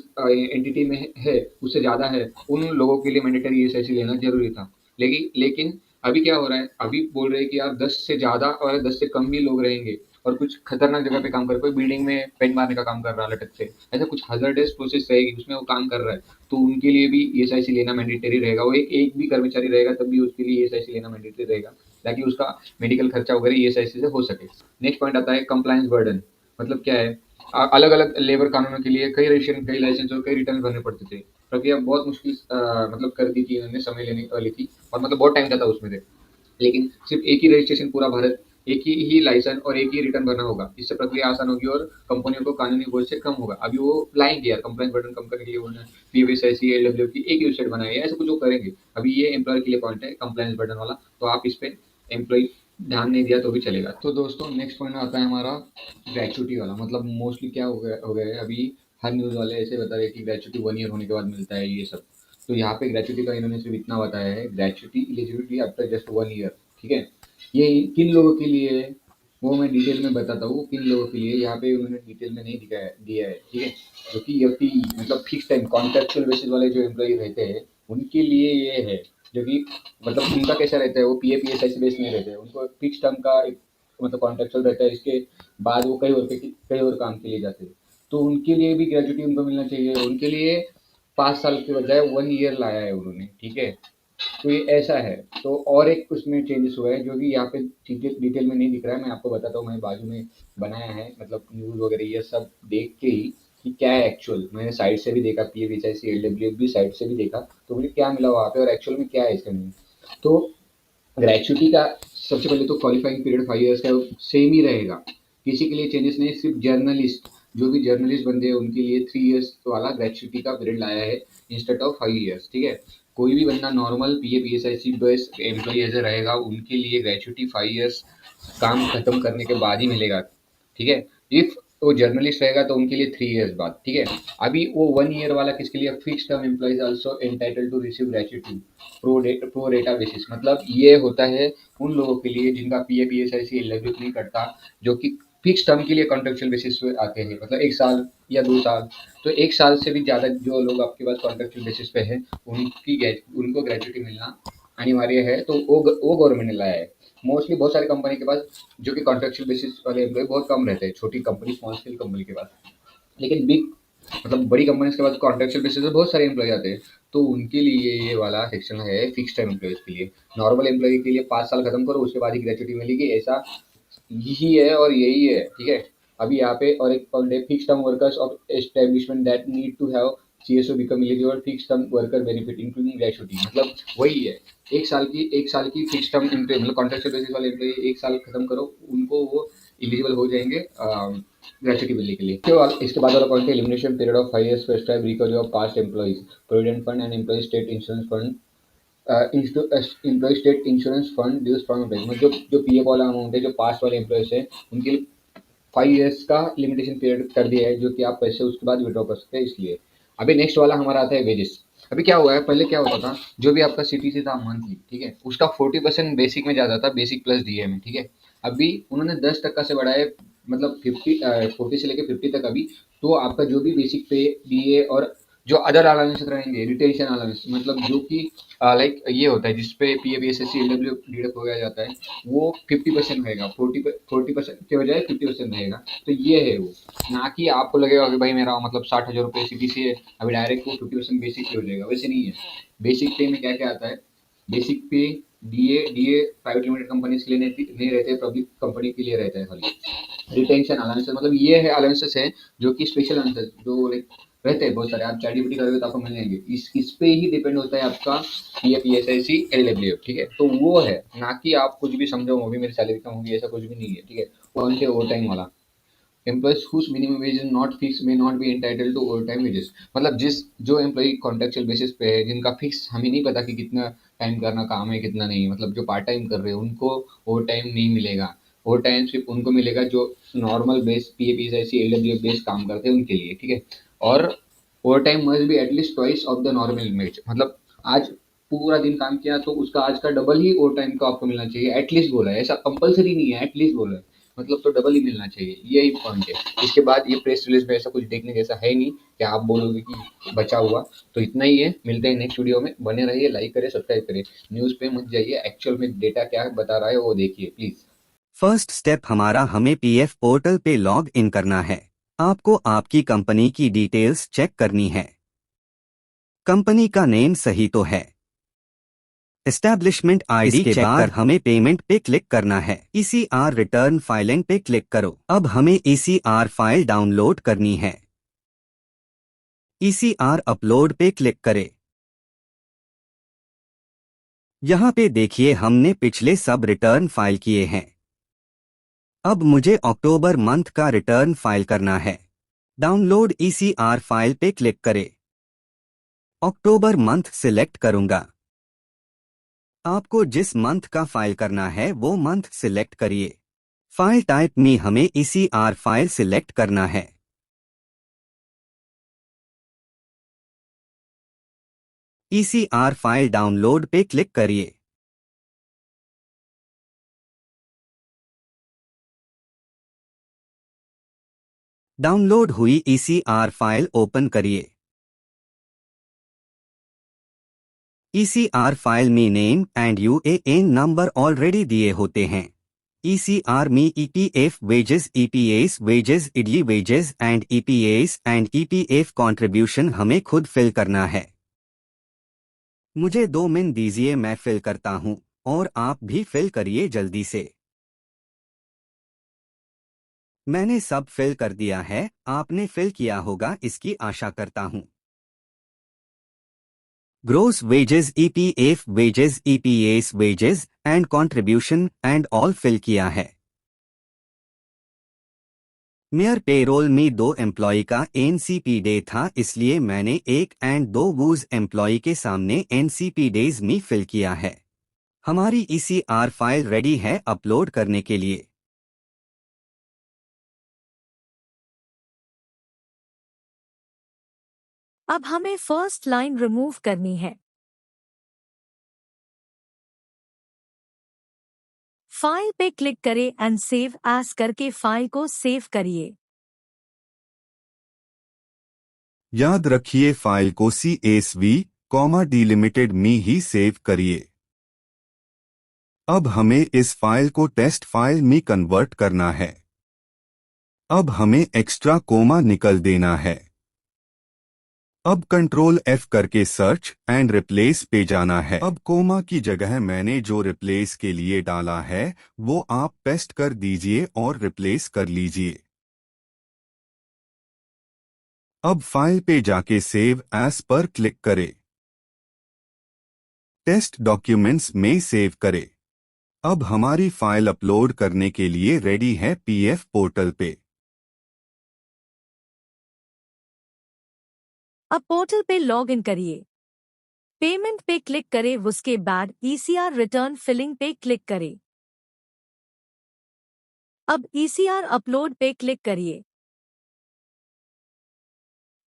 एंटिटी में है उससे ज्यादा है, उन लोगों के लिए मैंडेटरी ईएसआईसी लेना जरूरी था। लेकिन अभी क्या हो रहा है, अभी बोल रहे हैं कि यार 10 से ज्यादा और 10 से कम भी लोग रहेंगे और कुछ खतरनाक जगह पे काम कर, कोई बिल्डिंग में पेंट मारने का काम कर रहा है लटक से, ऐसा कुछ हजार्डस प्रोसेस रहेगी उसमें वो काम कर रहा है, तो उनके लिए भी ईएसआईसी लेना मैंडेटरी रहेगा। वो एक भी कर्मचारी रहेगा तब भी उसके लिए ईएसआईसी लेना मैंडेटरी रहेगा, ताकि उसका मेडिकल खर्चा वगैरह ईएसआईसी से हो सके। नेक्स्ट पॉइंट आता है कंप्लायंस बर्डन। मतलब क्या है, अलग अलग लेबर कानूनों के लिए कई रजिस्ट्रेशन, कई लाइसेंस और कई रिटर्न भरने पड़ते थे। प्रक्रिया बहुत मुश्किल मतलब कर दी थी इन्होंने, समय लेने वाली थी और मतलब बहुत टाइम जाता उसमें से। लेकिन सिर्फ एक ही रजिस्ट्रेशन पूरा भारत, एक ही लाइसेंस और एक ही रिटर्न भरना होगा। इससे प्रक्रिया आसान होगी और कंपनियों को कानूनी बोझ से कम होगा। अभी वो लाएंगे यार कंप्लायंस बर्डन कम करने के लिए, उन्होंने पीएसआईसी एलडब्ल्यू की एक ही वेबसाइट बनाई है, ऐसा कुछ वो करेंगे। अभी ये एम्प्लॉयर के लिए पॉइंट है कंप्लायंस बर्डन वाला, तो आप इस पे एम्प्लॉय ध्यान नहीं दिया तो भी चलेगा। तो दोस्तों नेक्स्ट पॉइंट आता है हमारा ग्रेचुटी वाला। मतलब मोस्टली क्या हो गया है अभी, हर न्यूज़ वाले ऐसे बता रहे हैं कि ग्रेचुटी 1 ईयर होने के बाद मिलता है ये सब। तो यहाँ पे ग्रेचुटी का इन्होंने सिर्फ इतना बताया है, gratuity eligibility after just 1 year. ठीक है, ये किन लोगों के लिए है वो मैं डिटेल में बताता हूँ, किन लोगों के लिए। यहाँ पे उन्होंने डिटेल में नहीं दिया है। ठीक है, जो कि एफटीई मतलब फिक्स टाइम कॉन्ट्रेक्चुअल बेसिस वाले जो एम्प्लॉय रहते हैं उनके लिए ये है। जो कि मतलब उनका कैसा रहता है, वो पीएफईएसआईसी बेस नहीं रहते हैं, उनको फिक्स टर्म का एक मतलब कॉन्ट्रेक्चुअल रहता है। इसके बाद वो कई और काम के लिए जाते हैं, तो उनके लिए भी ग्रेजुटी उनको मिलना चाहिए। उनके लिए 5 साल के बजाय 1 ईयर लाया है उन्होंने। ठीक है, तो ये ऐसा है। तो और एक उसमें चेंजेस हुआ है जो कि यहाँ पे डिटेल में नहीं दिख रहा है, मैं आपको बताता हूँ। मैं बाजू में बनाया है, मतलब न्यूज़ वगैरह ये सब देख के ही कि क्या है एक्चुअल। मैंने साइट से भी देखा, पीएफईएसआईसी एलडब्ल्यू भी साइट से भी देखा, तो मुझे क्या मिला वहाँ पे और एक्चुअल में क्या है इसका मीनिंग। तो ग्रेचुटी का सबसे पहले तो क्वालिफाइंग पीरियड 5 ईयर्स का सेम ही रहेगा, किसी के लिए चेंजेस नहीं। सिर्फ जर्नलिस्ट, जो भी जर्नलिस्ट बंदे हैं उनके लिए 3 ईयर्स वाला ग्रेचुटी का पीरियड लाया है इंस्टेड ऑफ 5 ईयर्स। ठीक है, कोई भी बंदा नॉर्मल पीएफईएसआईसी बेस एम्प्लॉय ऐसे रहेगा, उनके लिए ग्रेचुटी 5 ईयर्स काम खत्म करने के बाद ही मिलेगा। ठीक है, इफ वो जर्नलिस्ट रहेगा तो उनके लिए 3 ईयर्स बाद। ठीक है, अभी वो 1 ईयर वाला किसके लिए, fix term employees also entitled to receive gratuity pro rata basis. मतलब ये होता है उन लोगों के लिए जिनका पीएफईएसआईसी एलिजिबल नहीं करता, जो कि फिक्स टर्म के लिए कॉन्ट्रेक्चुअल बेसिस पे आते हैं, मतलब 1 साल या 2 साल। तो 1 साल से भी ज़्यादा जो लोग आपके पास कॉन्ट्रेक्चुअल बेसिस पे है उनको ग्रेचुटी मिलना अनिवार्य है। तो वो गवर्नमेंट ने लाया है। मोस्टली बहुत सारी कंपनी के पास जो कि कॉन्ट्रेक्चुअल बेसिस वाले एम्प्लॉय बहुत कम रहते हैं, छोटी कंपनी स्मॉल स्केल कंपनी के पास। लेकिन बिग मतलब बड़ी कंपनीज के पास कॉन्ट्रेक्चुअल बेसिस पे बहुत सारे एम्प्लॉय आते हैं, तो उनके लिए ये वाला सेक्शन है फिक्स टाइम एम्प्लॉयज के लिए। नॉर्मल एम्प्लॉय के लिए 5 साल खत्म करो उसके बाद ही ग्रेचुटी मिलेगी, ऐसा यही है और यही है। ठीक है, अभी यहाँ पे और एक पॉइंट है, fix term workers of establishment that need to have CSO become eligible fix term worker benefit including gratuity. मतलब वही है, 1 साल की फिक्स टर्म एम्प्लॉय मतलब कॉन्ट्रेक्चुअल बेसिस वाले एम्प्लॉय 1 साल खत्म करो उनको वो एलिजिबल हो जाएंगे ग्रेचुटी मिलने के लिए। इसके बाद वाला पॉइंट है elimination period of 5 years prescribe recovery of past employees provident fund and employee state insurance fund employee state insurance fund dues from employee. मतलब जो पीएफ वाला अमाउंट है जो पास्ट वाले एम्प्लॉयज है उनके लिए 5 ईयर्स का लिमिटेशन पीरियड कर दिया है, जो कि आप पैसे उसके बाद विड्रॉ कर सकते हैं। इसलिए अभी नेक्स्ट वाला हमारा आता है वेजेस। अभी क्या हुआ है, पहले क्या होता था, जो भी आपका सीटीसी था मंथली, ठीक है, उसका 40% बेसिक में जाता था, बेसिक प्लस डीए में। ठीक है, अभी उन्होंने 10% से बढ़ाया मतलब 40 से लेके 50 तक अभी, तो आपका जो भी बेसिक पे, डीए और जो अदर अलाउंसेस रहेंगे, रिटेंशन अलाउंस, मतलब जो कि लाइक ये होता है जिसपे पीएफ, एसएससी, एलडब्ल्यू डिडक्ट हो गया जाता है, वो 50% रहेगा, 40% के बजाय 50% रहेगा। तो ये है वो, ना कि आपको लगेगा कि भाई मेरा मतलब 60,000 रुपये सीटीसी है, अभी डायरेक्ट वो 50% बेसिक पे हो जाएगा, वैसे नहीं है। बेसिक पे में क्या क्या आता है, बेसिक पे DA DA private limited companies के लिए नहीं रहते, पब्लिक कंपनी के लिए रहता है खाली। रिटेंशन अलाउंसेस मतलब ये है, अलाउंसेस है जो कि स्पेशल अलाउंसेस जो लाइक रहते हैं बहुत सारे, आप चैट जीपीटी करोगे तो आपको मिल जाएंगे, इस पे ही डिपेंड होता है आपका पीएफ, ईएसआईसी, एलडब्ल्यू, ठीक है। तो वो है, ना कि आप कुछ भी समझो होगी मेरी सैलरी कम होगी, ऐसा कुछ भी नहीं है, ठीक है। वो उनके ओवर टाइम वाला, employees whose minimum wage is not fixed may not be entitled to overtime wages, मतलब जिस जो एम्प्लॉय कॉन्ट्रेक्चुअल बेसिस पे है, जिनका फिक्स हमें नहीं पता कि कितना टाइम करना काम है कितना नहीं, मतलब जो पार्ट टाइम कर रहे हैं उनको ओवर टाइम नहीं मिलेगा। ओवर टाइम सिर्फ उनको मिलेगा जो normal base PF, ESIC, LW base काम करते हैं उनके लिए, ठीक है। और over time must be at least twice of the normal wage, मतलब आज पूरा दिन काम किया तो उसका आज का डबल ही ओवर टाइम का आपको मिलना चाहिए, एटलीस्ट बोला है, ऐसा कंपलसरी नहीं है, एटलीस्ट बोला है, मतलब तो डबल ही मिलना चाहिए, यही पॉइंट है। इसके बाद ये प्रेस रिलीज में ऐसा कुछ देखने जैसा है नहीं कि आप बोलोगे कि बचा हुआ। तो इतना ही है, मिलते हैं नेक्स्ट वीडियो में, बने रहिए, लाइक करें, सब्सक्राइब करें, न्यूज़ पे मत जाइए, एक्चुअल में डेटा क्या बता रहा है वो देखिए प्लीज़। फर्स्ट स्टेप हमारा, हमें पीएफ पोर्टल पे लॉग इन करना है। आपको आपकी कंपनी की डिटेल्स चेक करनी है। कंपनी का नेम सही तो है। एस्टैब्लिशमेंट आईडी के बाद हमें पेमेंट पे क्लिक करना है। ईसीआर रिटर्न फाइलिंग पे क्लिक करो। अब हमें ईसीआर फाइल डाउनलोड करनी है। ईसीआर अपलोड पे क्लिक करें। यहाँ पे देखिए हमने पिछले सब रिटर्न फाइल किए हैं। अब मुझे अक्टूबर मंथ का रिटर्न फाइल करना है। डाउनलोड ईसीआर फाइल पे क्लिक करें। अक्टूबर मंथ सिलेक्ट करूंगा। आपको जिस मंथ का फाइल करना है वो मंथ सिलेक्ट करिए। फाइल टाइप में हमें ईसीआर फाइल सिलेक्ट करना है। ईसीआर फाइल डाउनलोड पे क्लिक करिए। डाउनलोड हुई ईसीआर फाइल ओपन करिए। ईसीआर फाइल में name and UAN number already दिए होते हैं। ईसीआर में EPF wages, EPS wages, idli wages and EPS and EPF contribution हमें खुद फिल करना है। मुझे 2 मिनट दीजिए, मैं फिल करता हूं और आप भी फिल करिए जल्दी से। मैंने सब फिल कर दिया है, आपने फिल किया होगा इसकी आशा करता हूं। Gross wages, EPF wages, EPS wages and contribution and all fill किया है। मेयर पेरोल में 2 एम्प्लॉय का एनसीपी डे था, इसलिए मैंने 1 एंड 2 वूज एम्प्लॉय के सामने एनसीपी डेज में फिल किया है। हमारी ईसीआर फाइल रेडी है अपलोड करने के लिए। अब हमें फर्स्ट लाइन रिमूव करनी है। फाइल पे क्लिक करें एंड सेव एज करके फाइल को सेव करिए। याद रखिए फाइल को CSV, डिलिमिटेड में ही सेव करिए। अब हमें इस फाइल को टेस्ट फाइल में कन्वर्ट करना है। अब हमें एक्स्ट्रा कोमा निकल देना है। अब कंट्रोल F करके सर्च एंड रिप्लेस पे जाना है। अब कोमा की जगह मैंने जो रिप्लेस के लिए डाला है वो आप पेस्ट कर दीजिए और रिप्लेस कर लीजिए। अब फाइल पे जाके सेव एज पर क्लिक करें। टेस्ट डॉक्यूमेंट्स में सेव करें। अब हमारी फाइल अपलोड करने के लिए रेडी है पीएफ पोर्टल पे। अब पोर्टल पे लॉग इन करिए। पेमेंट पे क्लिक करें, उसके बाद ईसीआर रिटर्न फिलिंग पे क्लिक करें। अब ईसीआर अपलोड पे क्लिक करिए।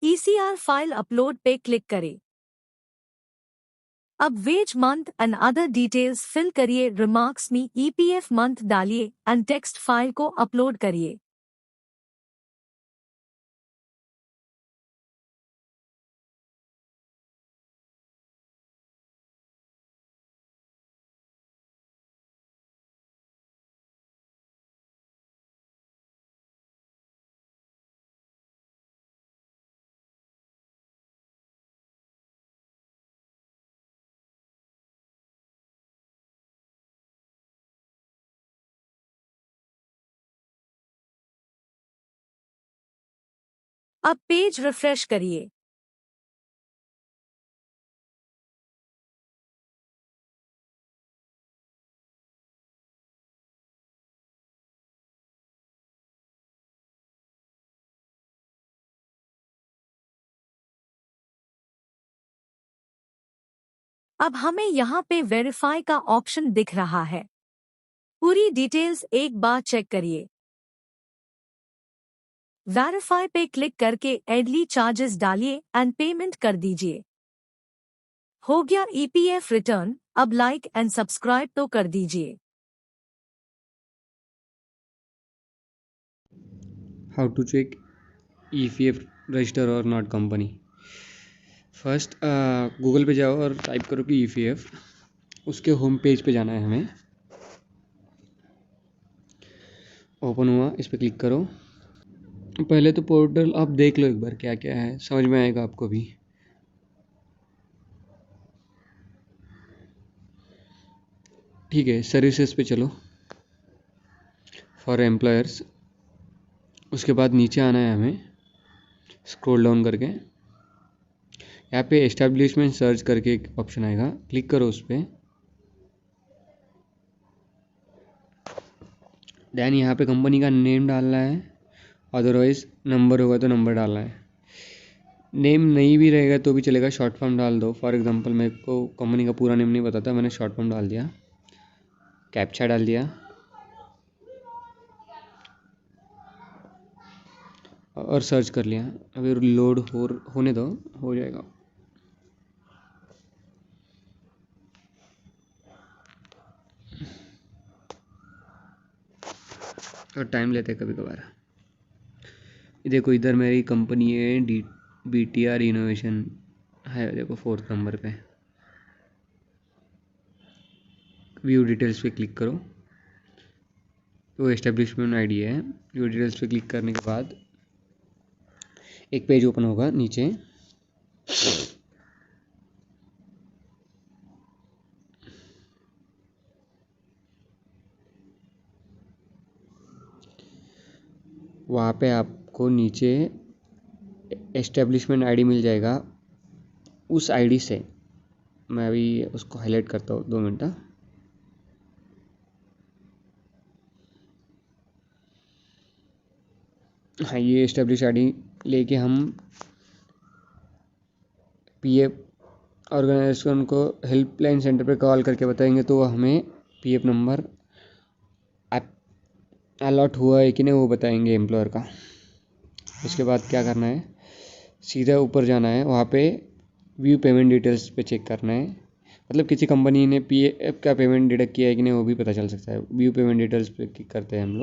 ईसीआर फाइल अपलोड पे क्लिक करें। अब wage month and other details fill करिए। रिमार्क्स में ईपीएफ मंथ डालिए एंड टेक्स्ट फाइल को अपलोड करिए। अब पेज रिफ्रेश करिए। अब हमें यहाँ पे वेरीफाई का ऑप्शन दिख रहा है। पूरी डिटेल्स एक बार चेक करिए। वेरीफाई पे क्लिक करके एडली चार्जेस डालिए एंड पेमेंट कर दीजिए। हो गया ईपीएफ रिटर्न। अब लाइक एंड सब्सक्राइब तो कर दीजिए। How to check EPF register और नॉट कंपनी। फर्स्ट गूगल पे जाओ और टाइप करो कि EPF। उसके होम पेज पे जाना है हमें। ओपन हुआ, इस पर क्लिक करो। पहले तो पोर्टल आप देख लो एक बार क्या क्या है, समझ में आएगा आपको भी। ठीक है, सर्विसेज पे चलो, फॉर एम्प्लॉयर्स। उसके बाद नीचे आना है हमें, स्क्रॉल डाउन करके यहाँ पे एस्टेब्लिशमेंट सर्च करके एक ऑप्शन आएगा, क्लिक करो उस पर। देन यहाँ पे कंपनी का नेम डालना है, अदरवाइज नंबर होगा तो नंबर डालना है। नेम नहीं भी रहेगा तो भी चलेगा, शॉर्ट फॉर्म डाल दो। फॉर एग्जांपल मेरे को कंपनी का पूरा नेम नहीं पता था, मैंने शॉर्ट फॉर्म डाल दिया, कैप्चा डाल दिया और सर्च कर लिया। अभी लोड होने दो, हो जाएगा। और टाइम लेते कभी कभार। देखो इधर मेरी कंपनी है BTR इनोवेशन है, देखो 4th नंबर पे। व्यू डिटेल्स पे क्लिक करो, तो एस्टेब्लिशमेंट आईडी है। व्यू डिटेल्स पे क्लिक करने के बाद एक पेज ओपन होगा नीचे। वहाँ पे आपको नीचे एस्टेब्लिशमेंट आईडी मिल जाएगा। उस आईडी से मैं अभी उसको हाईलाइट करता हूँ, 2 मिनट। हाँ, ये एस्टेब्लिश आईडी लेके हम PF ऑर्गेनाइजेशन को हेल्पलाइन सेंटर पे कॉल करके बताएंगे, तो हमें PF नंबर अलॉट हुआ है कि नहीं वो बताएंगे एम्प्लॉयर का। उसके बाद क्या करना है, सीधा ऊपर जाना है, वहाँ पे व्यू पेमेंट डिटेल्स पे चेक करना है। मतलब किसी कंपनी ने PF का पेमेंट डिडक्ट किया है कि नहीं वो भी पता चल सकता है। व्यू पेमेंट डिटेल्स पे क्लिक करते हैं हम लोग।